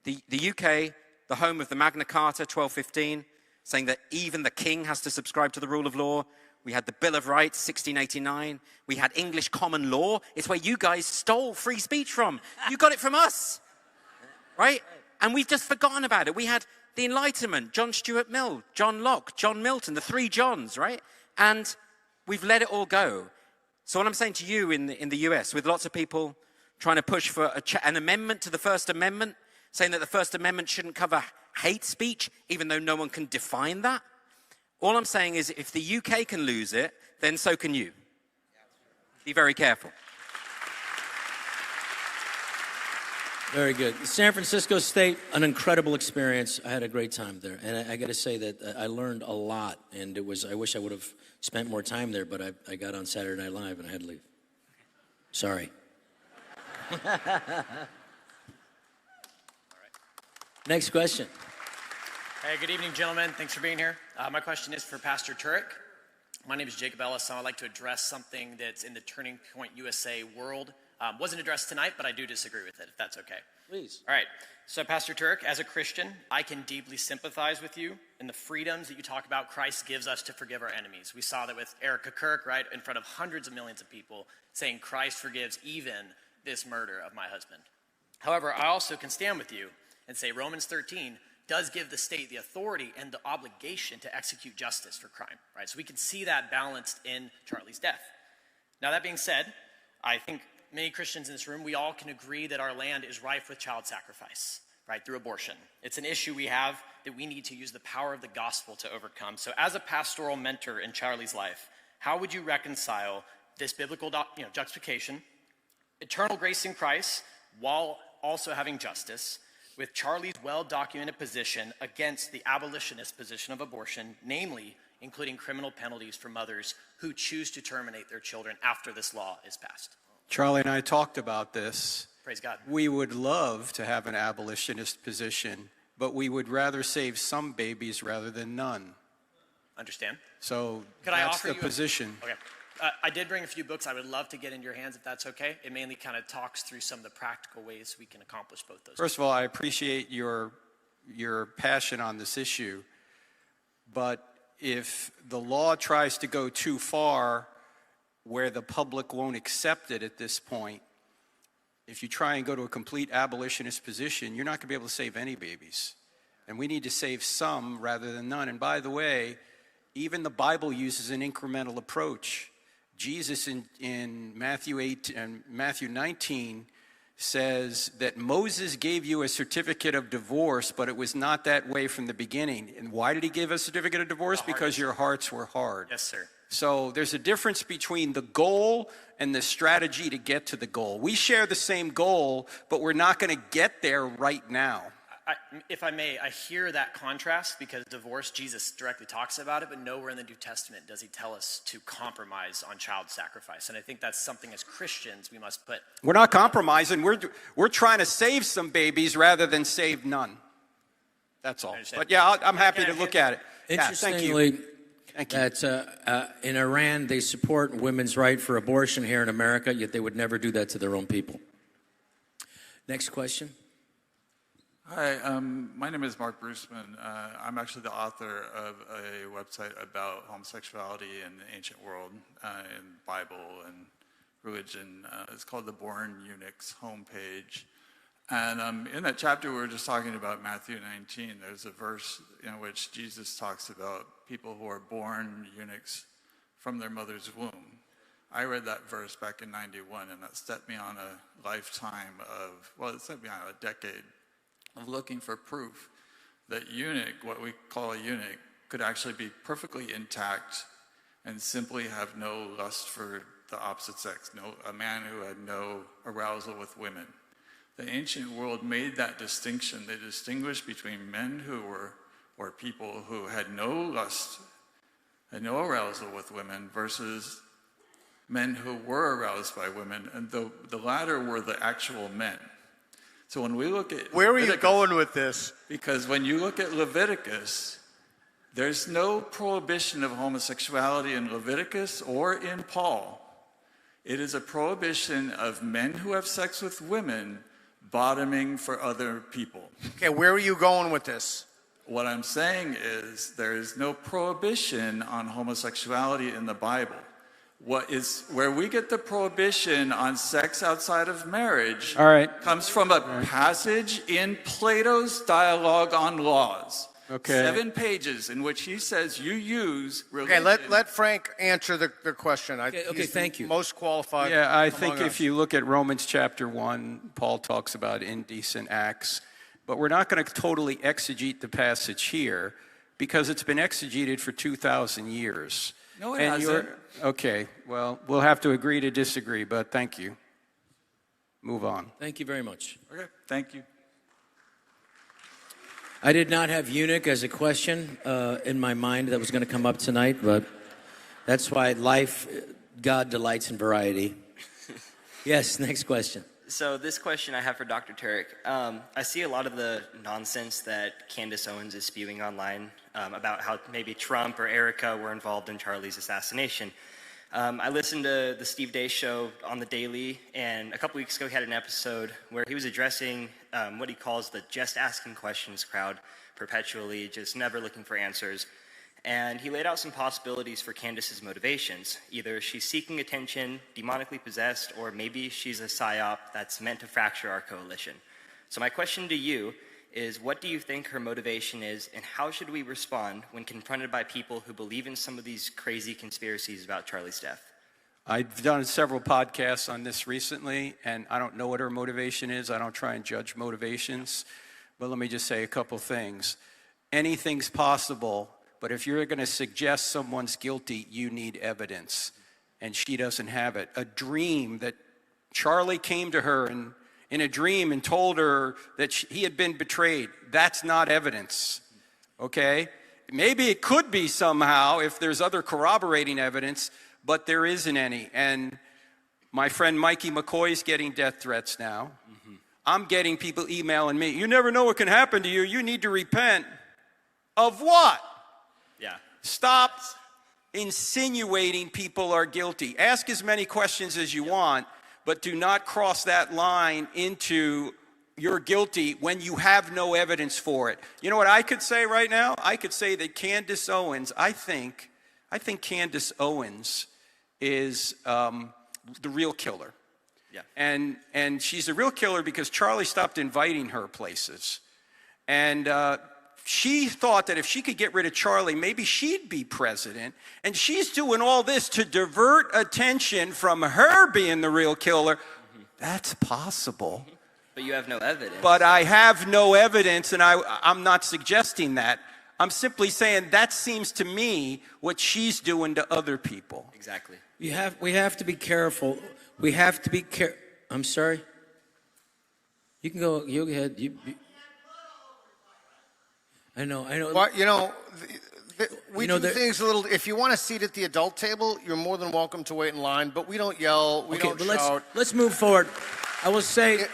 the UK, the home of the Magna Carta 1215, saying that even the king has to subscribe to the rule of law. We had the Bill of Rights, 1689. We had English common law. It's where you guys stole free speech from. You got it from us, right? And we've just forgotten about it. We had the Enlightenment, John Stuart Mill, John Locke, John Milton, the three Johns, right? And we've let it all go. So what I'm saying to you in the US, with lots of people trying to push for an amendment to the First Amendment, saying that the First Amendment shouldn't cover hate speech, even though no one can define that. All I'm saying is if the UK can lose it, then so can you. Be very careful. Very good. San Francisco State, an incredible experience. I had a great time there. And I got to say that I learned a lot. And I wish I would have spent more time there, but I got on Saturday Night Live and I had to leave. Sorry. Next question. Hey, good evening, gentlemen. Thanks for being here. My question is for Pastor Turek. My name is Jacob Ellis, and I'd like to address something that's in the Turning Point USA world. Wasn't addressed tonight, but I do disagree with it, if that's okay. Please. All right. So, Pastor Turek, as a Christian, I can deeply sympathize with you in the freedoms that you talk about Christ gives us to forgive our enemies. We saw that with Erica Kirk, right, in front of hundreds of millions of people, saying Christ forgives even this murder of my husband. However, I also can stand with you and say Romans 13 does give the state the authority and the obligation to execute justice for crime, right? So we can see that balanced in Charlie's death. Now, that being said, I think many Christians in this room, we all can agree that our land is rife with child sacrifice, right, through abortion. It's an issue we have that we need to use the power of the gospel to overcome. So as a pastoral mentor in Charlie's life, how would you reconcile this biblical justification, eternal grace in Christ, while also having justice, with Charlie's well-documented position against the abolitionist position of abortion, namely including criminal penalties for mothers who choose to terminate their children after this law is passed? Charlie and I talked about this. Praise God. We would love to have an abolitionist position, but we would rather save some babies rather than none. Understand? So Could I that's offer the you position. Okay. I did bring a few books I would love to get into your hands if that's okay. It mainly kind of talks through some of the practical ways we can accomplish both those. First of all, I appreciate your passion on this issue, but if the law tries to go too far where the public won't accept it at this point, if you try and go to a complete abolitionist position, you're not going to be able to save any babies. And we need to save some rather than none. And by the way, even the Bible uses an incremental approach. Jesus in Matthew 8 and Matthew 19 says that Moses gave you a certificate of divorce, but it was not that way from the beginning. And why did he give a certificate of divorce? Because your hearts were hard. Yes, sir. So there's a difference between the goal and the strategy to get to the goal. We share the same goal, but we're not going to get there right now. If I may, I hear that contrast because divorce, Jesus directly talks about it, but nowhere in the New Testament does he tell us to compromise on child sacrifice. And I think that's something as Christians we must put. We're not compromising. We're trying to save some babies rather than save none. That's all. But yeah, I'm happy to look at it. Interestingly, thank you. That in Iran, they support women's right for abortion here in America, yet they would never do that to their own people. Next question. Hi, my name is Mark Bruceman. I'm actually the author of a website about homosexuality in the ancient world, in Bible and religion. It's called the Born Eunuch's homepage. And in that chapter we were just talking about Matthew 19. There's a verse in which Jesus talks about people who are born eunuchs from their mother's womb. I read that verse back in '91, and that set me on a lifetime of, well, it set me on a decade of looking for proof that eunuch, what we call a eunuch, could actually be perfectly intact and simply have no lust for the opposite sex, a man who had no arousal with women. The ancient world made that distinction. They distinguished between men who were, or people who had no lust, had no arousal with women, versus men who were aroused by women, and the latter were the actual men. So when we look at where are you going with this? Because when you look at Leviticus, there's no prohibition of homosexuality in Leviticus or in Paul. It is a prohibition of men who have sex with women bottoming for other people. Okay, where are you going with this? What I'm saying is there is no prohibition on homosexuality in the Bible. Where we get the prohibition on sex outside of marriage comes from a passage in Plato's Dialogue on Laws. Okay. 7 pages in which he says you use religion. Okay, let Frank answer the question. Okay, thank you. Most qualified. Yeah, I think if you look at Romans chapter 1, Paul talks about indecent acts. But we're not going to totally exegete the passage here because it's been exegeted for 2,000 years. No, it hasn't. Okay, well, we'll have to agree to disagree, but thank you. Move on. Thank you very much. Okay, thank you. I did not have eunuch as a question in my mind that was going to come up tonight, but that's why God delights in variety. Yes, next question. So this question I have for Dr. Turek. I see a lot of the nonsense that Candace Owens is spewing online about how maybe Trump or Erica were involved in Charlie's assassination. I listened to the Steve Day show on the Daily, and a couple weeks ago he had an episode where he was addressing what he calls the just asking questions crowd, perpetually just never looking for answers. And he laid out some possibilities for Candace's motivations. Either she's seeking attention, demonically possessed, or maybe she's a psyop that's meant to fracture our coalition. So my question to you is, what do you think her motivation is, and how should we respond when confronted by people who believe in some of these crazy conspiracies about Charlie's death? I've done several podcasts on this recently, and I don't know what her motivation is. I don't try and judge motivations. But let me just say a couple things. Anything's possible. But if you're going to suggest someone's guilty, you need evidence. And she doesn't have it. A dream that Charlie came to her in a dream and told her that he had been betrayed. That's not evidence, okay? Maybe it could be somehow if there's other corroborating evidence, but there isn't any. And my friend Mikey McCoy's getting death threats now. Mm-hmm. I'm getting people emailing me, you never know what can happen to you. You need to repent. Of what? Yeah. Stop insinuating people are guilty. Ask as many questions as you want, but do not cross that line into you're guilty when you have no evidence for it. You know what I could say right now? I could say that Candace Owens, I think Candace Owens is the real killer. Yeah. And she's a real killer because Charlie stopped inviting her places. And she thought that if she could get rid of Charlie, maybe she'd be president. And she's doing all this to divert attention from her being the real killer. That's possible. But you have no evidence. But I have no evidence, and I'm not suggesting that. I'm simply saying that seems to me what she's doing to other people. Exactly. We have to be careful. We have to be I'm sorry? You can go ahead. I know. Well, we do things a little. If you want a seat at the adult table, you're more than welcome to wait in line. But we don't yell. We don't shout. Let's move forward. I will say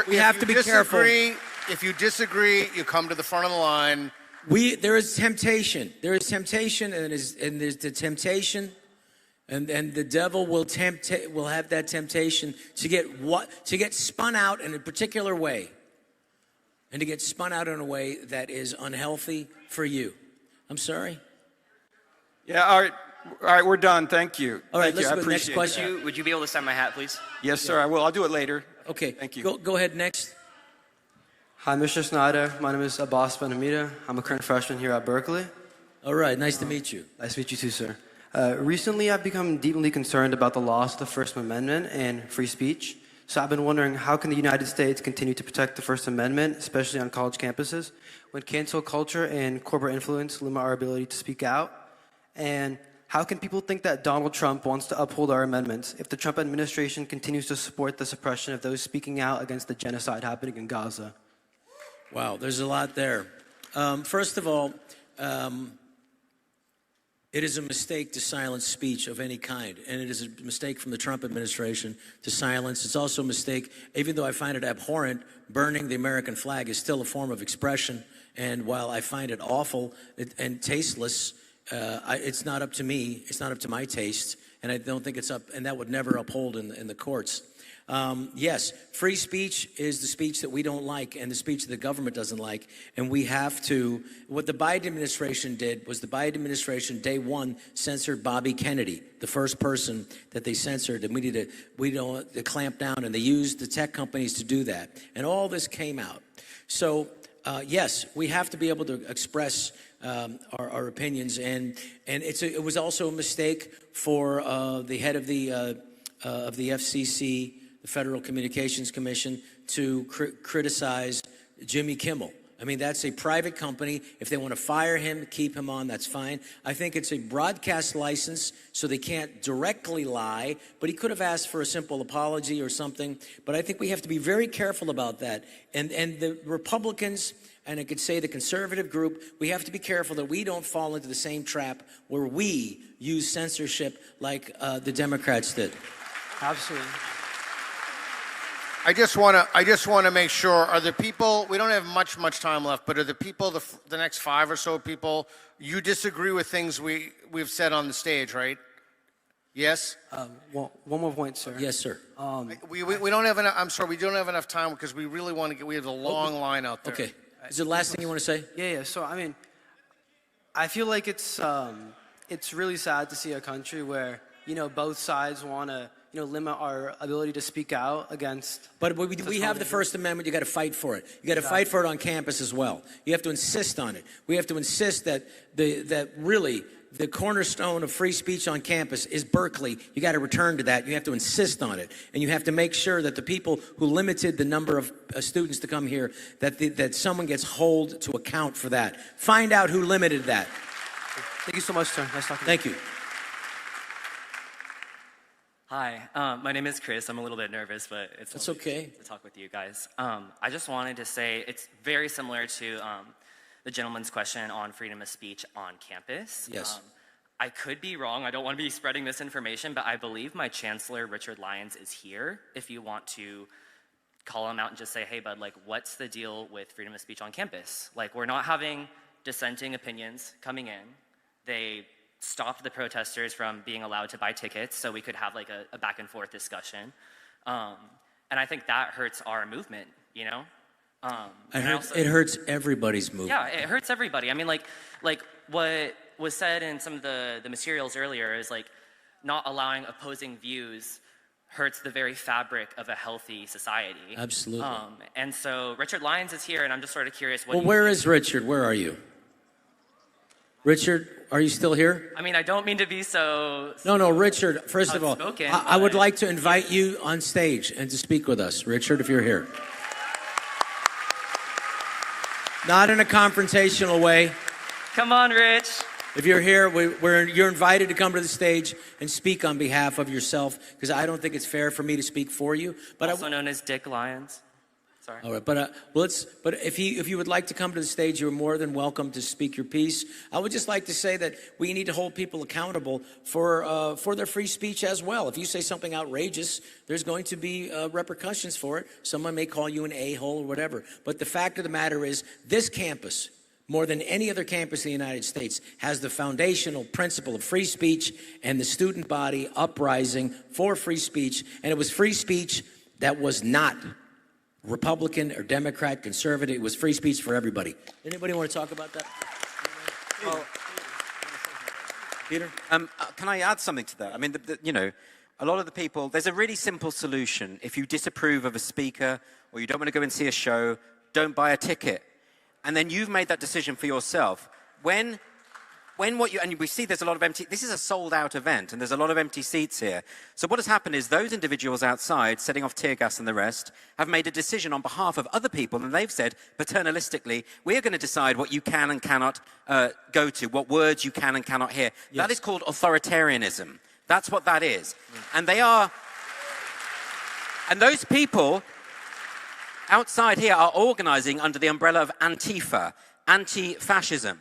we have to be careful. If you disagree, you come to the front of the line. There is temptation. There is temptation, and there's the temptation, and the devil will have that temptation to get spun out in a particular way. And to get spun out in a way that is unhealthy for you. I'm sorry? Yeah, all right, we're done. Thank you. All right, let's I go to the next appreciate question. Would you be able to sign my hat, please? Yes, sir, I will. I'll do it later. Okay. Thank you. Go ahead, next. Hi, Mr. Schneider. My name is Abbas Ben-Hamida. I'm a current freshman here at Berkeley. All right, nice to meet you. Nice to meet you too, sir. Recently, I've become deeply concerned about the loss of the First Amendment and free speech. So I've been wondering, how can the United States continue to protect the First Amendment, especially on college campuses, when cancel culture and corporate influence limit our ability to speak out? And how can people think that Donald Trump wants to uphold our amendments if the Trump administration continues to support the suppression of those speaking out against the genocide happening in Gaza? Wow, there's a lot there. First of all, it is a mistake to silence speech of any kind, and it is a mistake from the Trump administration to silence. It's also a mistake, even though I find it abhorrent, burning the American flag is still a form of expression, and while I find it awful and tasteless, it's not up to me, it's not up to my taste, and I don't think it's up, and that would never uphold in the courts. Yes, free speech is the speech that we don't like and the speech that the government doesn't like. And we have to, what the Biden administration did was the Biden administration, day one, censored Bobby Kennedy, the first person that they censored. And we don't clamp down, and they used the tech companies to do that. And all this came out. So, yes, we have to be able to express our opinions. And it was also a mistake for the head of the FCC, the Federal Communications Commission, to criticize Jimmy Kimmel. I mean, that's a private company. If they want to fire him, keep him on, that's fine. I think it's a broadcast license, so they can't directly lie, but he could have asked for a simple apology or something. But I think we have to be very careful about that. And the Republicans, and I could say the conservative group, we have to be careful that we don't fall into the same trap where we use censorship like the Democrats did. Absolutely. I just want to make sure, are the people, we don't have much time left, but are the people, the next 5 or so people, you disagree with things we've said on the stage, right? Yes? One more point, sir. Yes, sir. We don't have enough, I'm sorry, we don't have enough time because we really want to get, we have a long line out there. Okay. Is it the last thing you want to say? Yeah. So, I mean, I feel like it's really sad to see a country where, both sides want to, limit our ability to speak out against. But we have the First Amendment. You got to fight for it. You got to fight for it on campus as well. You have to insist on it. We have to insist that really the cornerstone of free speech on campus is Berkeley. You got to return to that. You have to insist on it, and you have to make sure that the people who limited the number of students to come here, that someone gets held to account for that. Find out who limited that. Thank you so much, sir. Nice talking. Thank you. Hi, my name is Chris. I'm a little bit nervous, but it's okay to talk with you guys. I just wanted to say it's very similar to the gentleman's question on freedom of speech on campus. Yes. I could be wrong. I don't want to be spreading misinformation, but I believe my chancellor, Richard Lyons, is here. If you want to call him out and just say, hey, bud, what's the deal with freedom of speech on campus? We're not having dissenting opinions coming in. They stopped the protesters from being allowed to buy tickets so we could have a back and forth discussion. And I think that hurts our movement, It hurts everybody's movement. Yeah, it hurts everybody. I mean, what was said in some of the materials earlier is not allowing opposing views hurts the very fabric of a healthy society. Absolutely. And so Richard Lyons is here, and I'm just sort of curious what. Well, where is Richard? Where are you? Richard, are you still here? I mean, I don't mean to be so. No, Richard, first of all, outspoken, I would like to invite you on stage and to speak with us. Richard, if you're here. Not in a confrontational way. Come on, Rich. If you're here, you're invited to come to the stage and speak on behalf of yourself, because I don't think it's fair for me to speak for you. But Also known as Dick Lyons. Sorry. All right, but if you would like to come to the stage, you're more than welcome to speak your piece. I would just like to say that we need to hold people accountable for their free speech as well. If you say something outrageous, there's going to be repercussions for it. Someone may call you an a-hole or whatever. But the fact of the matter is, this campus, more than any other campus in the United States, has the foundational principle of free speech and the student body uprising for free speech. And it was free speech that was not Republican or Democrat, conservative. It was free speech for everybody. Anybody want to talk about that? Well, Peter? Can I add something to that? I mean, a lot of the people, there's a really simple solution. If you disapprove of a speaker or you don't want to go and see a show, don't buy a ticket. And then you've made that decision for yourself. And we see there's a lot of empty, this is a sold out event and there's a lot of empty seats here. So what has happened is those individuals outside setting off tear gas and the rest have made a decision on behalf of other people, and they've said paternalistically, we're going to decide what you can and cannot go to, what words you can and cannot hear. Yes. That is called authoritarianism. That's what that is. And those people outside here are organizing under the umbrella of Antifa, anti-fascism.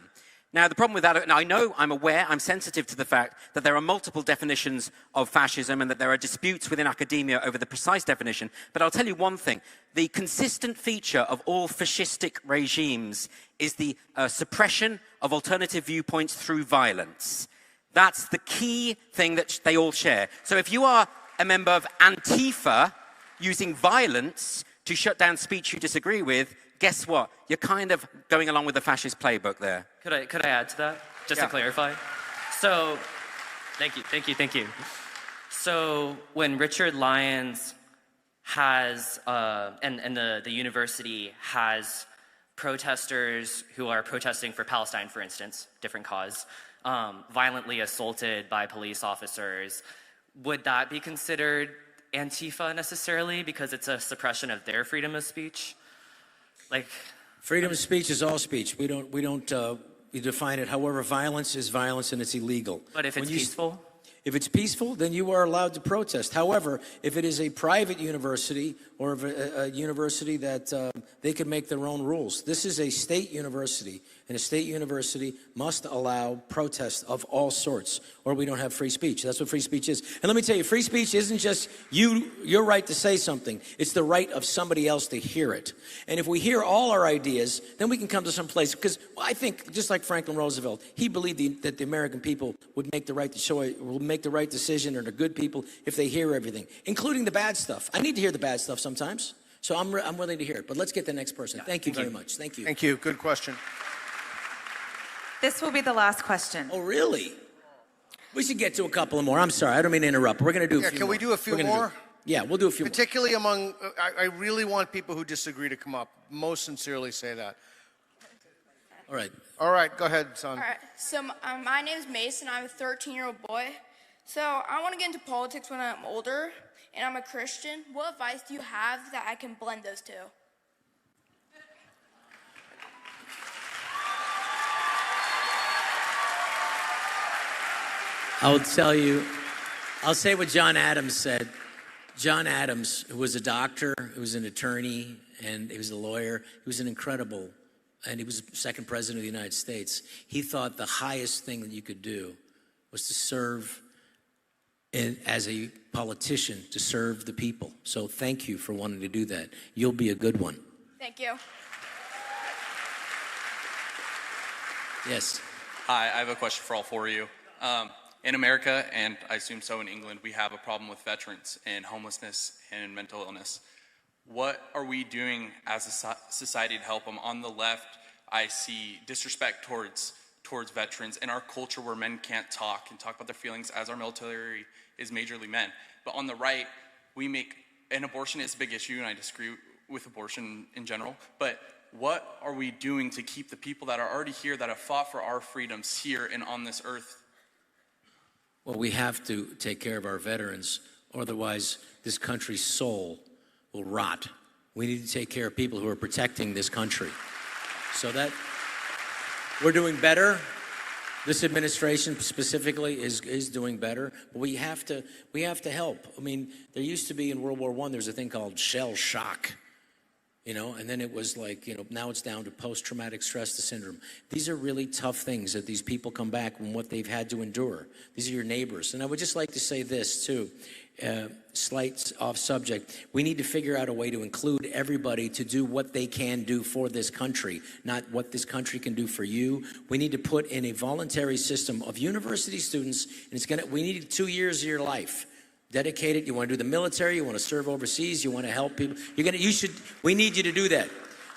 Now, the problem with that, and I'm aware, I'm sensitive to the fact that there are multiple definitions of fascism and that there are disputes within academia over the precise definition. But I'll tell you one thing. The consistent feature of all fascistic regimes is the suppression of alternative viewpoints through violence. That's the key thing that they all share. So if you are a member of Antifa using violence to shut down speech you disagree with, guess what? You're kind of going along with the fascist playbook there. Could I add to that, just to clarify? So, thank you. So when Richard Lyons has, and the university has protesters who are protesting for Palestine, for instance, different cause, violently assaulted by police officers, would that be considered Antifa necessarily because it's a suppression of their freedom of speech? Like, freedom of speech is all speech. We define it. However, violence is violence and it's illegal. But if it's peaceful? If it's peaceful, then you are allowed to protest. However, if it is a private university or a university that they can make their own rules. This is a state university, and a state university must allow protests of all sorts, or we don't have free speech. That's what free speech is. And let me tell you, free speech isn't just your right to say something. It's the right of somebody else to hear it. And if we hear all our ideas, then we can come to some place. Because I think, just like Franklin Roosevelt, he believed that the American people would make the right choice, will make the right decision, and are good people if they hear everything, including the bad stuff. I need to hear the bad stuff sometimes. So I'm willing to hear it. But let's get the next person. Thank you very much. Thank you. Thank you. Good question. This will be the last question. Oh, really? We should get to a couple more. I'm sorry. I don't mean to interrupt. We're going to do a few more. Can we do a few more? Yeah, we'll do a few Particularly among, I really want people who disagree to come up. Most sincerely say that. All right. All right, go ahead, son. All right, so my name is Mason. I'm a 13-year-old boy. So I want to get into politics when I'm older, and I'm a Christian. What advice do you have that I can blend those two? I'll tell you, I'll say what John Adams said. John Adams, who was a doctor, who was an attorney, and he was a lawyer, he was an incredible, and he was the second president of the United States. He thought the highest thing that you could do was to serve as a politician, to serve the people. So thank you for wanting to do that. You'll be a good one. Thank you. Yes. Hi, I have a question for all four of you. In America, and I assume so in England, we have a problem with veterans and homelessness and mental illness. What are we doing as a society to help them? On the left, I see disrespect towards veterans in our culture where men can't talk and talk about their feelings as our military is majorly men. But on the right, and abortion is a big issue, and I disagree with abortion in general, but what are we doing to keep the people that are already here, that have fought for our freedoms here and on this earth? Well, we have to take care of our veterans, otherwise this country's soul will rot. We need to take care of people who are protecting this country. So that we're doing better. This administration specifically is doing better, but we have to help. I mean, there used to be in World War I, there's a thing called shell shock. And then it was like, now it's down to post-traumatic stress syndrome. These are really tough things that these people come back from what they've had to endure. These are your neighbors. And I would just like to say this, too, slight off subject. We need to figure out a way to include everybody to do what they can do for this country, not what this country can do for you. We need to put in a voluntary system of university students, and we need 2 years of your life. Dedicated. You want to do the military, you want to serve overseas, you want to help people. We need you to do that.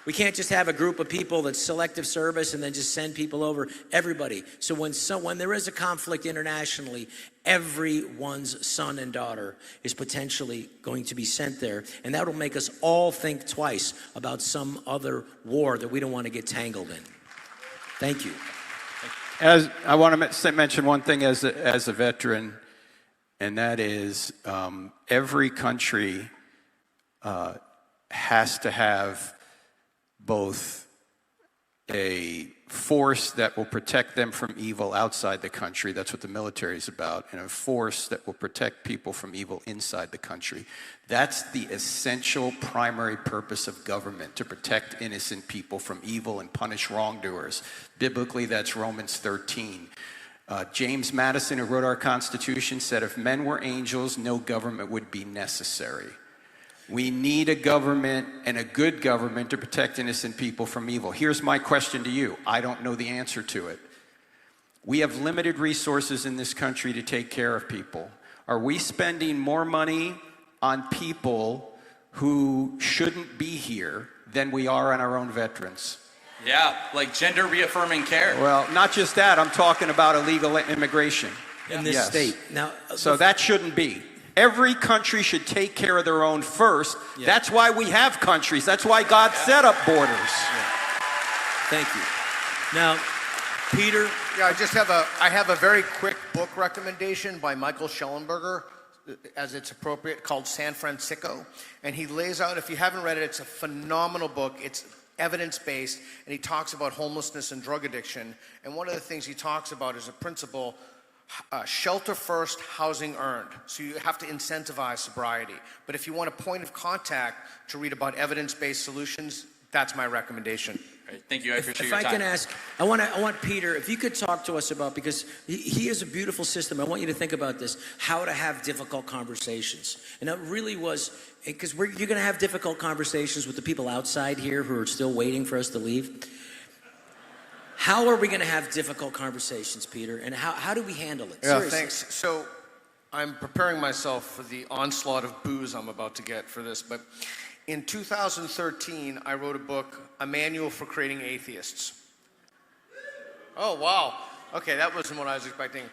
We can't just have a group of people that's selective service and then just send people over. Everybody. So when there is a conflict internationally, everyone's son and daughter is potentially going to be sent there. And that will make us all think twice about some other war that we don't want to get tangled in. Thank you. As I want to mention one thing as a veteran, and that is every country has to have both a force that will protect them from evil outside the country. That's what the military is about. And a force that will protect people from evil inside the country. That's the essential primary purpose of government, to protect innocent people from evil and punish wrongdoers. Biblically, that's Romans 13. James Madison, who wrote our Constitution, said if men were angels, no government would be necessary. We need a government, and a good government, to protect innocent people from evil. Here's my question to you. I don't know the answer to it. We have limited resources in this country to take care of people. Are we spending more money on people who shouldn't be here than we are on our own veterans? Yeah, like gender reaffirming care. Well, not just that. I'm talking about illegal immigration. In this state. Now, so that shouldn't be. Every country should take care of their own first. Yeah. That's why we have countries. That's why God set up borders. Yeah. Thank you. Now, Peter. Yeah, I have a very quick book recommendation by Michael Schellenberger, as it's appropriate, called San Francisco. And he lays out, if you haven't read it, it's a phenomenal book. It's evidence-based, and he talks about homelessness and drug addiction. And one of the things he talks about is a principle, shelter first, housing earned. So you have to incentivize sobriety. But if you want a point of contact to read about evidence-based solutions, that's my recommendation. Right, thank you. I appreciate your time. If I can ask, I want Peter, if you could talk to us about, because he has a beautiful system. I want you to think about this, how to have difficult conversations. And that really was, because you're going to have difficult conversations with the people outside here who are still waiting for us to leave. How are we going to have difficult conversations, Peter? And how do we handle it? Yeah, Seriously. thanks. So I'm preparing myself for the onslaught of booze I'm about to get for this, but in 2013, I wrote a book, A Manual for Creating Atheists. Oh, wow. Okay, that wasn't what I was expecting.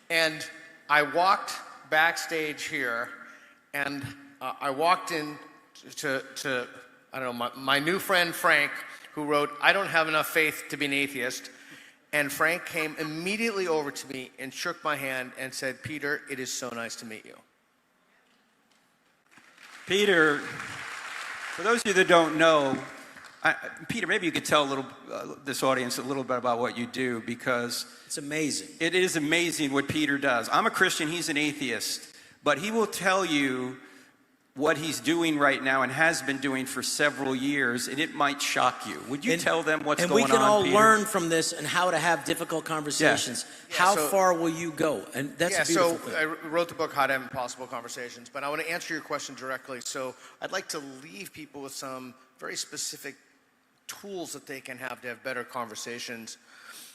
And I walked backstage here, and I walked in to I don't know, my new friend Frank, who wrote, I don't have enough faith to be an atheist. And Frank came immediately over to me and shook my hand and said, Peter, it is so nice to meet you. Peter, for those of you that don't know, Peter, maybe you could tell this audience a little bit about what you do, because it's amazing. It is amazing what Peter does. I'm a Christian, he's an atheist, but he will tell you what he's doing right now and has been doing for several years, and it might shock you. Would you tell them what's going on, And we can all Peter? learn from this and how to have difficult conversations. Yeah, how so- far will you go? And that's a beautiful thing. I wrote the book, How to Have Impossible Conversations, but I want to answer your question directly. So I'd like to leave people with some very specific tools that they can have to have better conversations.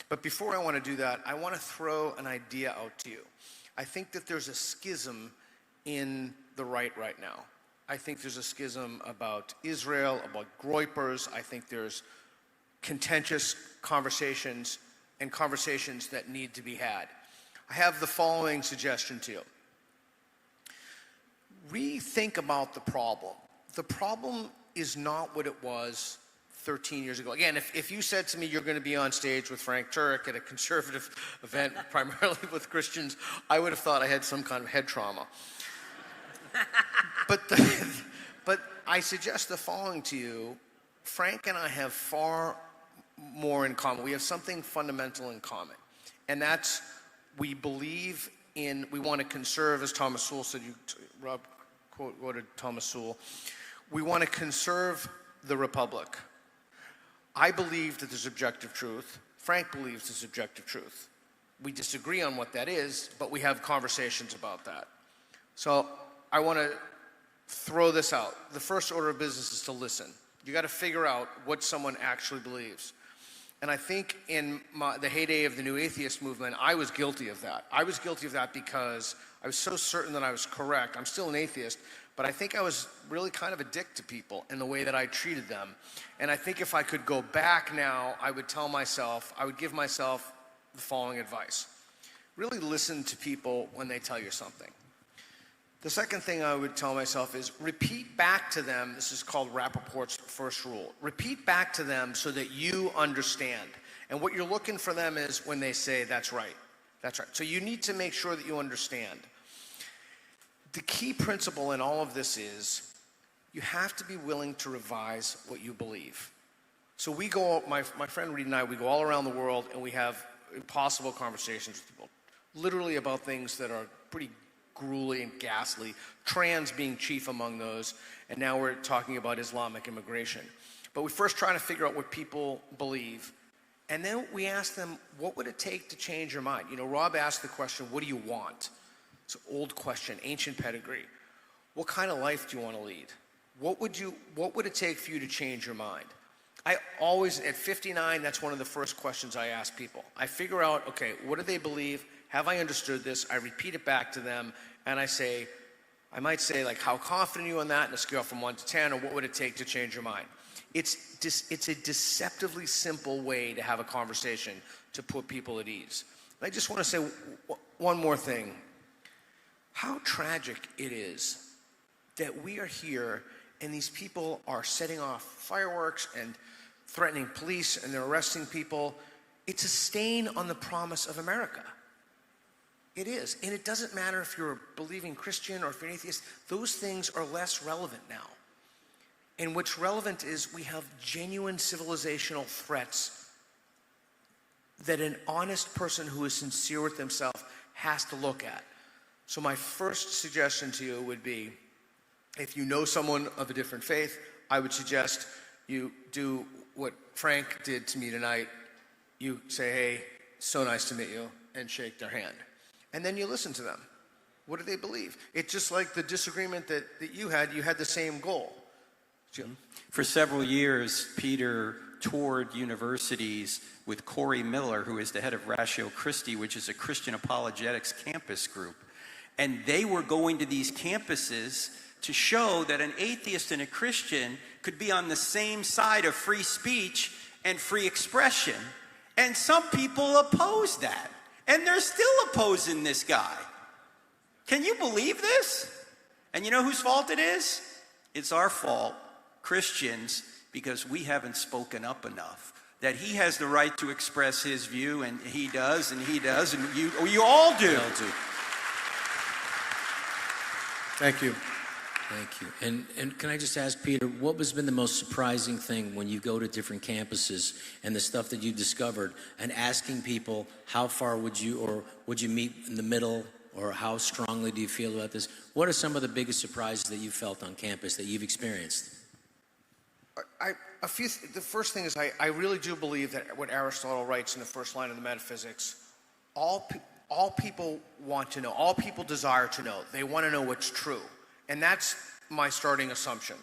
But before I want to do that, I want to throw an idea out to you. I think that there's a schism in the right now. I think there's a schism about Israel, about Groypers. I think there's contentious conversations and conversations that need to be had. I have the following suggestion to you. rethink about the problem. The problem is not what it was 13 years ago. Again, if you said to me you're going to be on stage with Frank Turek at a conservative event, primarily with Christians, I would have thought I had some kind of head trauma. But I suggest the following to you. Frank and I have far more in common. We have something fundamental in common. And that's, we believe in, we want to conserve, as Thomas Sowell said, Rob quoted Thomas Sowell, we want to conserve the Republic. I believe that there's objective truth. Frank believes there's objective truth. We disagree on what that is, but we have conversations about that. So I want to throw this out. The first order of business is to listen. You got to figure out what someone actually believes. And I think in the heyday of the New Atheist movement, I was guilty of that. I was guilty of that because I was so certain that I was correct. I'm still an atheist, but I think I was really kind of a dick to people in the way that I treated them. And I think if I could go back now, I would tell myself, I would give myself the following advice. Really listen to people when they tell you something. The second thing I would tell myself is repeat back to them. This is called Rappaport's first rule. Repeat back to them so that you understand. And what you're looking for them is when they say, that's right. That's right. So you need to make sure that you understand. The key principle in all of this is you have to be willing to revise what you believe. So we go, my friend Reed and I, we go all around the world and we have impossible conversations with people, literally about things that are pretty grueling and ghastly, trans being chief among those, and now we're talking about Islamic immigration. But we first try to figure out what people believe, and then we ask them, what would it take to change your mind? You know, Rob asked the question, what do you want? It's an old question, ancient pedigree. What kind of life do you want to lead? What would it take for you to change your mind? I always, at 59, that's one of the first questions I ask people. I figure out, okay, what do they believe? Have I understood this? I repeat it back to them, and I might say, like, how confident are you on that in a scale from 1 to 10, or what would it take to change your mind? It's a deceptively simple way to have a conversation to put people at ease. And I just want to say one more thing. How tragic it is that we are here and these people are setting off fireworks and threatening police and they're arresting people. It's a stain on the promise of America. It is. And it doesn't matter if you're a believing Christian or if you're an atheist. Those things are less relevant now. And what's relevant is we have genuine civilizational threats that an honest person who is sincere with themselves has to look at. So my first suggestion to you would be, if you know someone of a different faith, I would suggest you do what Frank did to me tonight. You say, hey, so nice to meet you, and shake their hand. And then you listen to them. What do they believe? It's just like the disagreement that you had the same goal. Jim? For several years, Peter toured universities with Corey Miller, who is the head of Ratio Christi, which is a Christian apologetics campus group. And they were going to these campuses to show that an atheist and a Christian could be on the same side of free speech and free expression. And some people oppose that. And they're still opposing this guy. Can you believe this? And you know whose fault it is? It's our fault, Christians, because we haven't spoken up enough. That he has the right to express his view, and he does, and you all do. Thank you. Thank you. And can I just ask, Peter, what has been the most surprising thing when you go to different campuses and the stuff that you discovered, and asking people how far would you meet in the middle, or how strongly do you feel about this? What are some of the biggest surprises that you felt on campus that you've experienced? The first thing is I really do believe that what Aristotle writes in the first line of the Metaphysics, all people want to know, all people desire to know. They want to know what's true. And that's my starting assumption.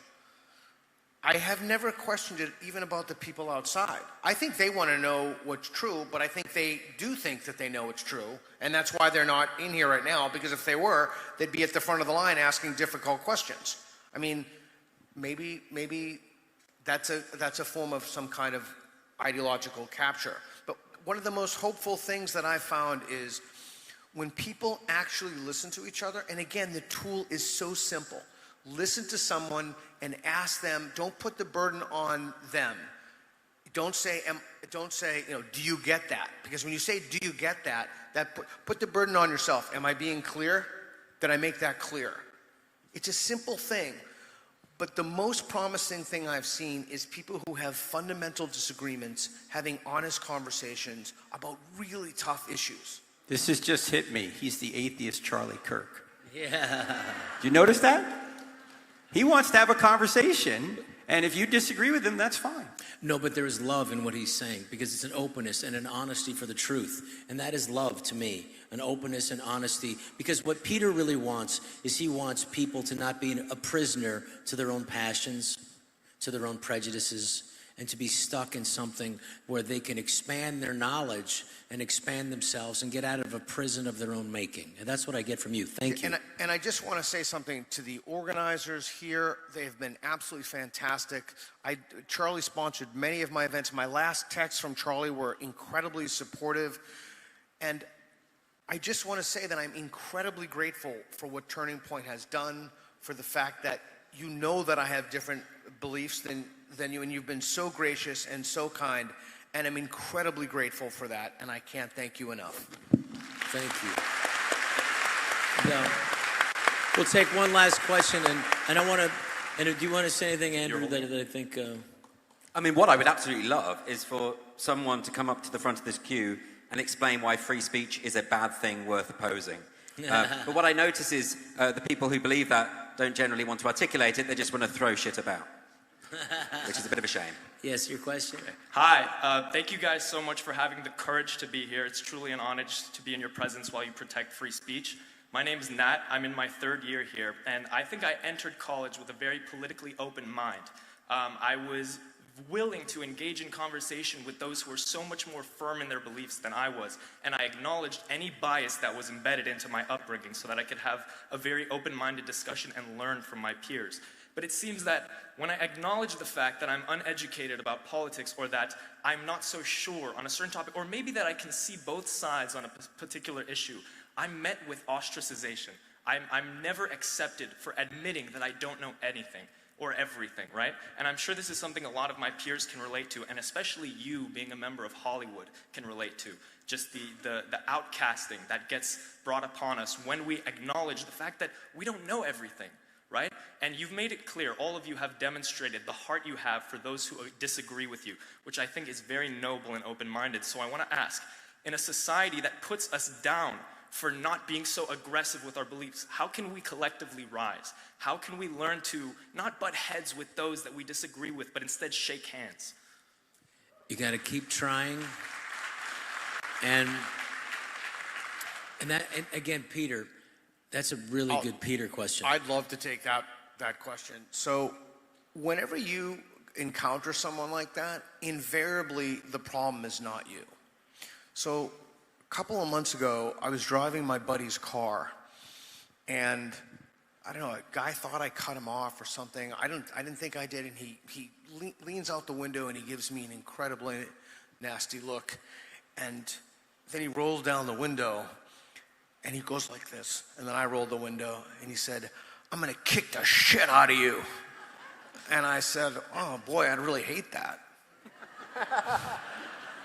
I have never questioned it even about the people outside. I think they want to know what's true, but I think they do think that they know it's true. And that's why they're not in here right now, because if they were, they'd be at the front of the line asking difficult questions. I mean, maybe that's a form of some kind of ideological capture. But one of the most hopeful things that I've found is when people actually listen to each other, and again, the tool is so simple. Listen to someone and ask them, don't put the burden on them. Don't say, do you get that? Because when you say, do you get that, put the burden on yourself. Am I being clear? Did I make that clear? It's a simple thing. But the most promising thing I've seen is people who have fundamental disagreements having honest conversations about really tough issues. This has just hit me. He's the atheist Charlie Kirk. Yeah. Do you notice that? He wants to have a conversation, and if you disagree with him, that's fine. No, but there is love in what he's saying, because it's an openness and an honesty for the truth. And that is love to me, an openness and honesty. Because what Peter really wants is he wants people to not be a prisoner to their own passions, to their own prejudices, and to be stuck in something where they can expand their knowledge and expand themselves and get out of a prison of their own making. And that's what I get from you. Thank you. And I just want to say something to the organizers here. They've been absolutely fantastic. Charlie sponsored many of my events. My last texts from Charlie were incredibly supportive. And I just want to say that I'm incredibly grateful for what Turning Point has done, for the fact that you know that I have different beliefs than you, and you've been so gracious and so kind, and I'm incredibly grateful for that, and I can't thank you enough. Thank you. Yeah. We'll take one last question, and I want to, and do you want to say anything, Andrew, that I think... I mean, what I would absolutely love is for someone to come up to the front of this queue and explain why free speech is a bad thing worth opposing. But what I notice is the people who believe that don't generally want to articulate it, they just want to throw shit about. Which is a bit of a shame. Yes, your question? Hi, thank you guys so much for having the courage to be here. It's truly an honor to be in your presence while you protect free speech. My name is Nat. I'm in my 3rd year here, and I think I entered college with a very politically open mind. I was willing to engage in conversation with those who were so much more firm in their beliefs than I was, and I acknowledged any bias that was embedded into my upbringing so that I could have a very open-minded discussion and learn from my peers. But it seems that when I acknowledge the fact that I'm uneducated about politics, or that I'm not so sure on a certain topic, or maybe that I can see both sides on a particular issue, I'm met with ostracization. I'm never accepted for admitting that I don't know anything or everything, right? And I'm sure this is something a lot of my peers can relate to, and especially you, being a member of Hollywood, can relate to. Just the outcasting that gets brought upon us when we acknowledge the fact that we don't know everything. Right? And you've made it clear, all of you have demonstrated the heart you have for those who disagree with you, which I think is very noble and open-minded. So I want to ask, in a society that puts us down for not being so aggressive with our beliefs, how can we collectively rise? How can we learn to not butt heads with those that we disagree with, but instead shake hands? You got to keep trying. And again, Peter, that's a really good Peter question. I'd love to take that question. So whenever you encounter someone like that, invariably the problem is not you. So a couple of months ago, I was driving my buddy's car, and I don't know, a guy thought I cut him off or something. I didn't think I did, and he leans out the window and he gives me an incredibly nasty look, and then he rolls down the window. And he goes like this, and then I rolled the window, and he said, "I'm gonna kick the shit out of you." And I said, "Oh boy, I'd really hate that."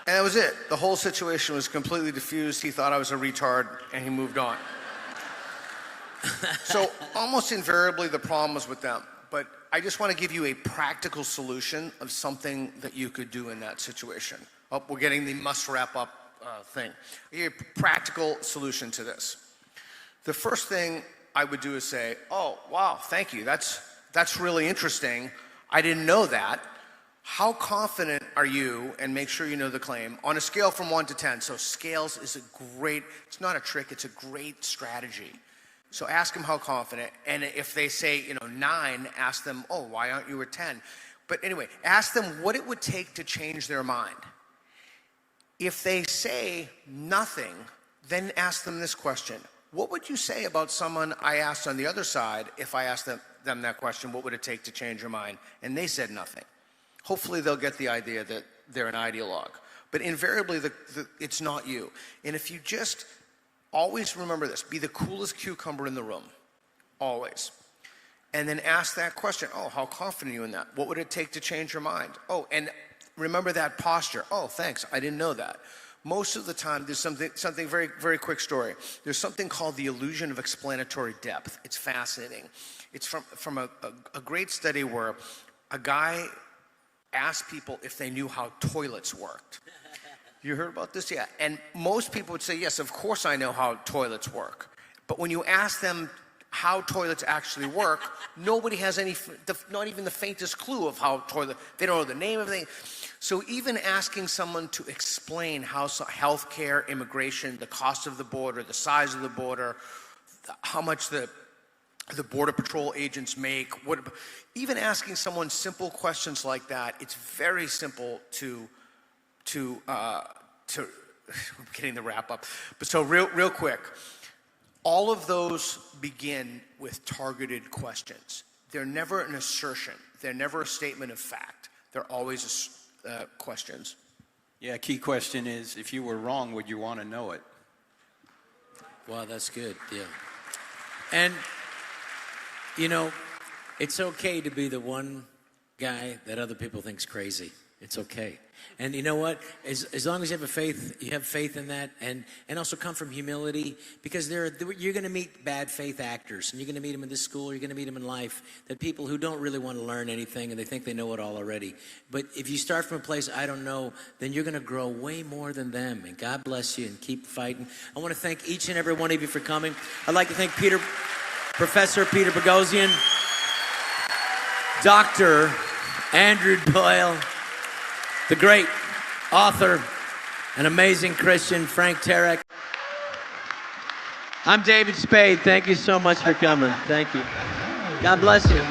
And that was it. The whole situation was completely diffused. He thought I was a retard, and he moved on. So almost invariably the problem was with them. But I just want to give you a practical solution of something that you could do in that situation. Oh, we're getting the must wrap up thing. A practical solution to this. The first thing I would do is say, "Oh, wow, thank you. That's really interesting. I didn't know that. How confident are you?" And make sure you know the claim on a scale from 1 to 10. So scales is it's not a trick, it's a great strategy. So ask them how confident, and if they say, 9, ask them, "Oh, why aren't you a 10? But anyway, ask them what it would take to change their mind. If they say nothing, then ask them this question. What would you say about someone I asked on the other side if I asked them that question, what would it take to change your mind? And they said nothing. Hopefully they'll get the idea that they're an ideologue. But invariably, it's not you. And if you just always remember this. Be the coolest cucumber in the room. Always. And then ask that question. Oh, how confident are you in that? What would it take to change your mind? Oh, and remember that posture. Oh, thanks. I didn't know that. Most of the time, there's something very, very quick story. There's something called the illusion of explanatory depth. It's fascinating. It's from a great study where a guy asked people if they knew how toilets worked. You heard about this? Yeah. And most people would say, yes, of course I know how toilets work. But when you ask them how toilets actually work, nobody has not even the faintest clue of how they don't know the name of anything. So even asking someone to explain how healthcare, immigration, the cost of the border, the size of the border, how much the Border Patrol agents make, even asking someone simple questions like that, it's very simple to I'm getting the wrap up. But so real quick, all of those begin with targeted questions. They're never an assertion. They're never a statement of fact. They're always questions. Yeah, key question is, if you were wrong, would you want to know it? Wow, that's good. Yeah. And, you know, it's okay to be the one guy that other people think's crazy. It's okay. And you know what? As long as you have faith in that, and also come from humility, because you're going to meet bad faith actors, and you're going to meet them in this school, you're going to meet them in life, that people who don't really want to learn anything, and they think they know it all already. But if you start from a place, I don't know, then you're going to grow way more than them, and God bless you, and keep fighting. I want to thank each and every one of you for coming. I'd like to thank Professor Peter Boghossian, Dr. Andrew Doyle, the great author and amazing Christian, Frank Turek. I'm David Spade. Thank you so much for coming. Thank you. God bless you.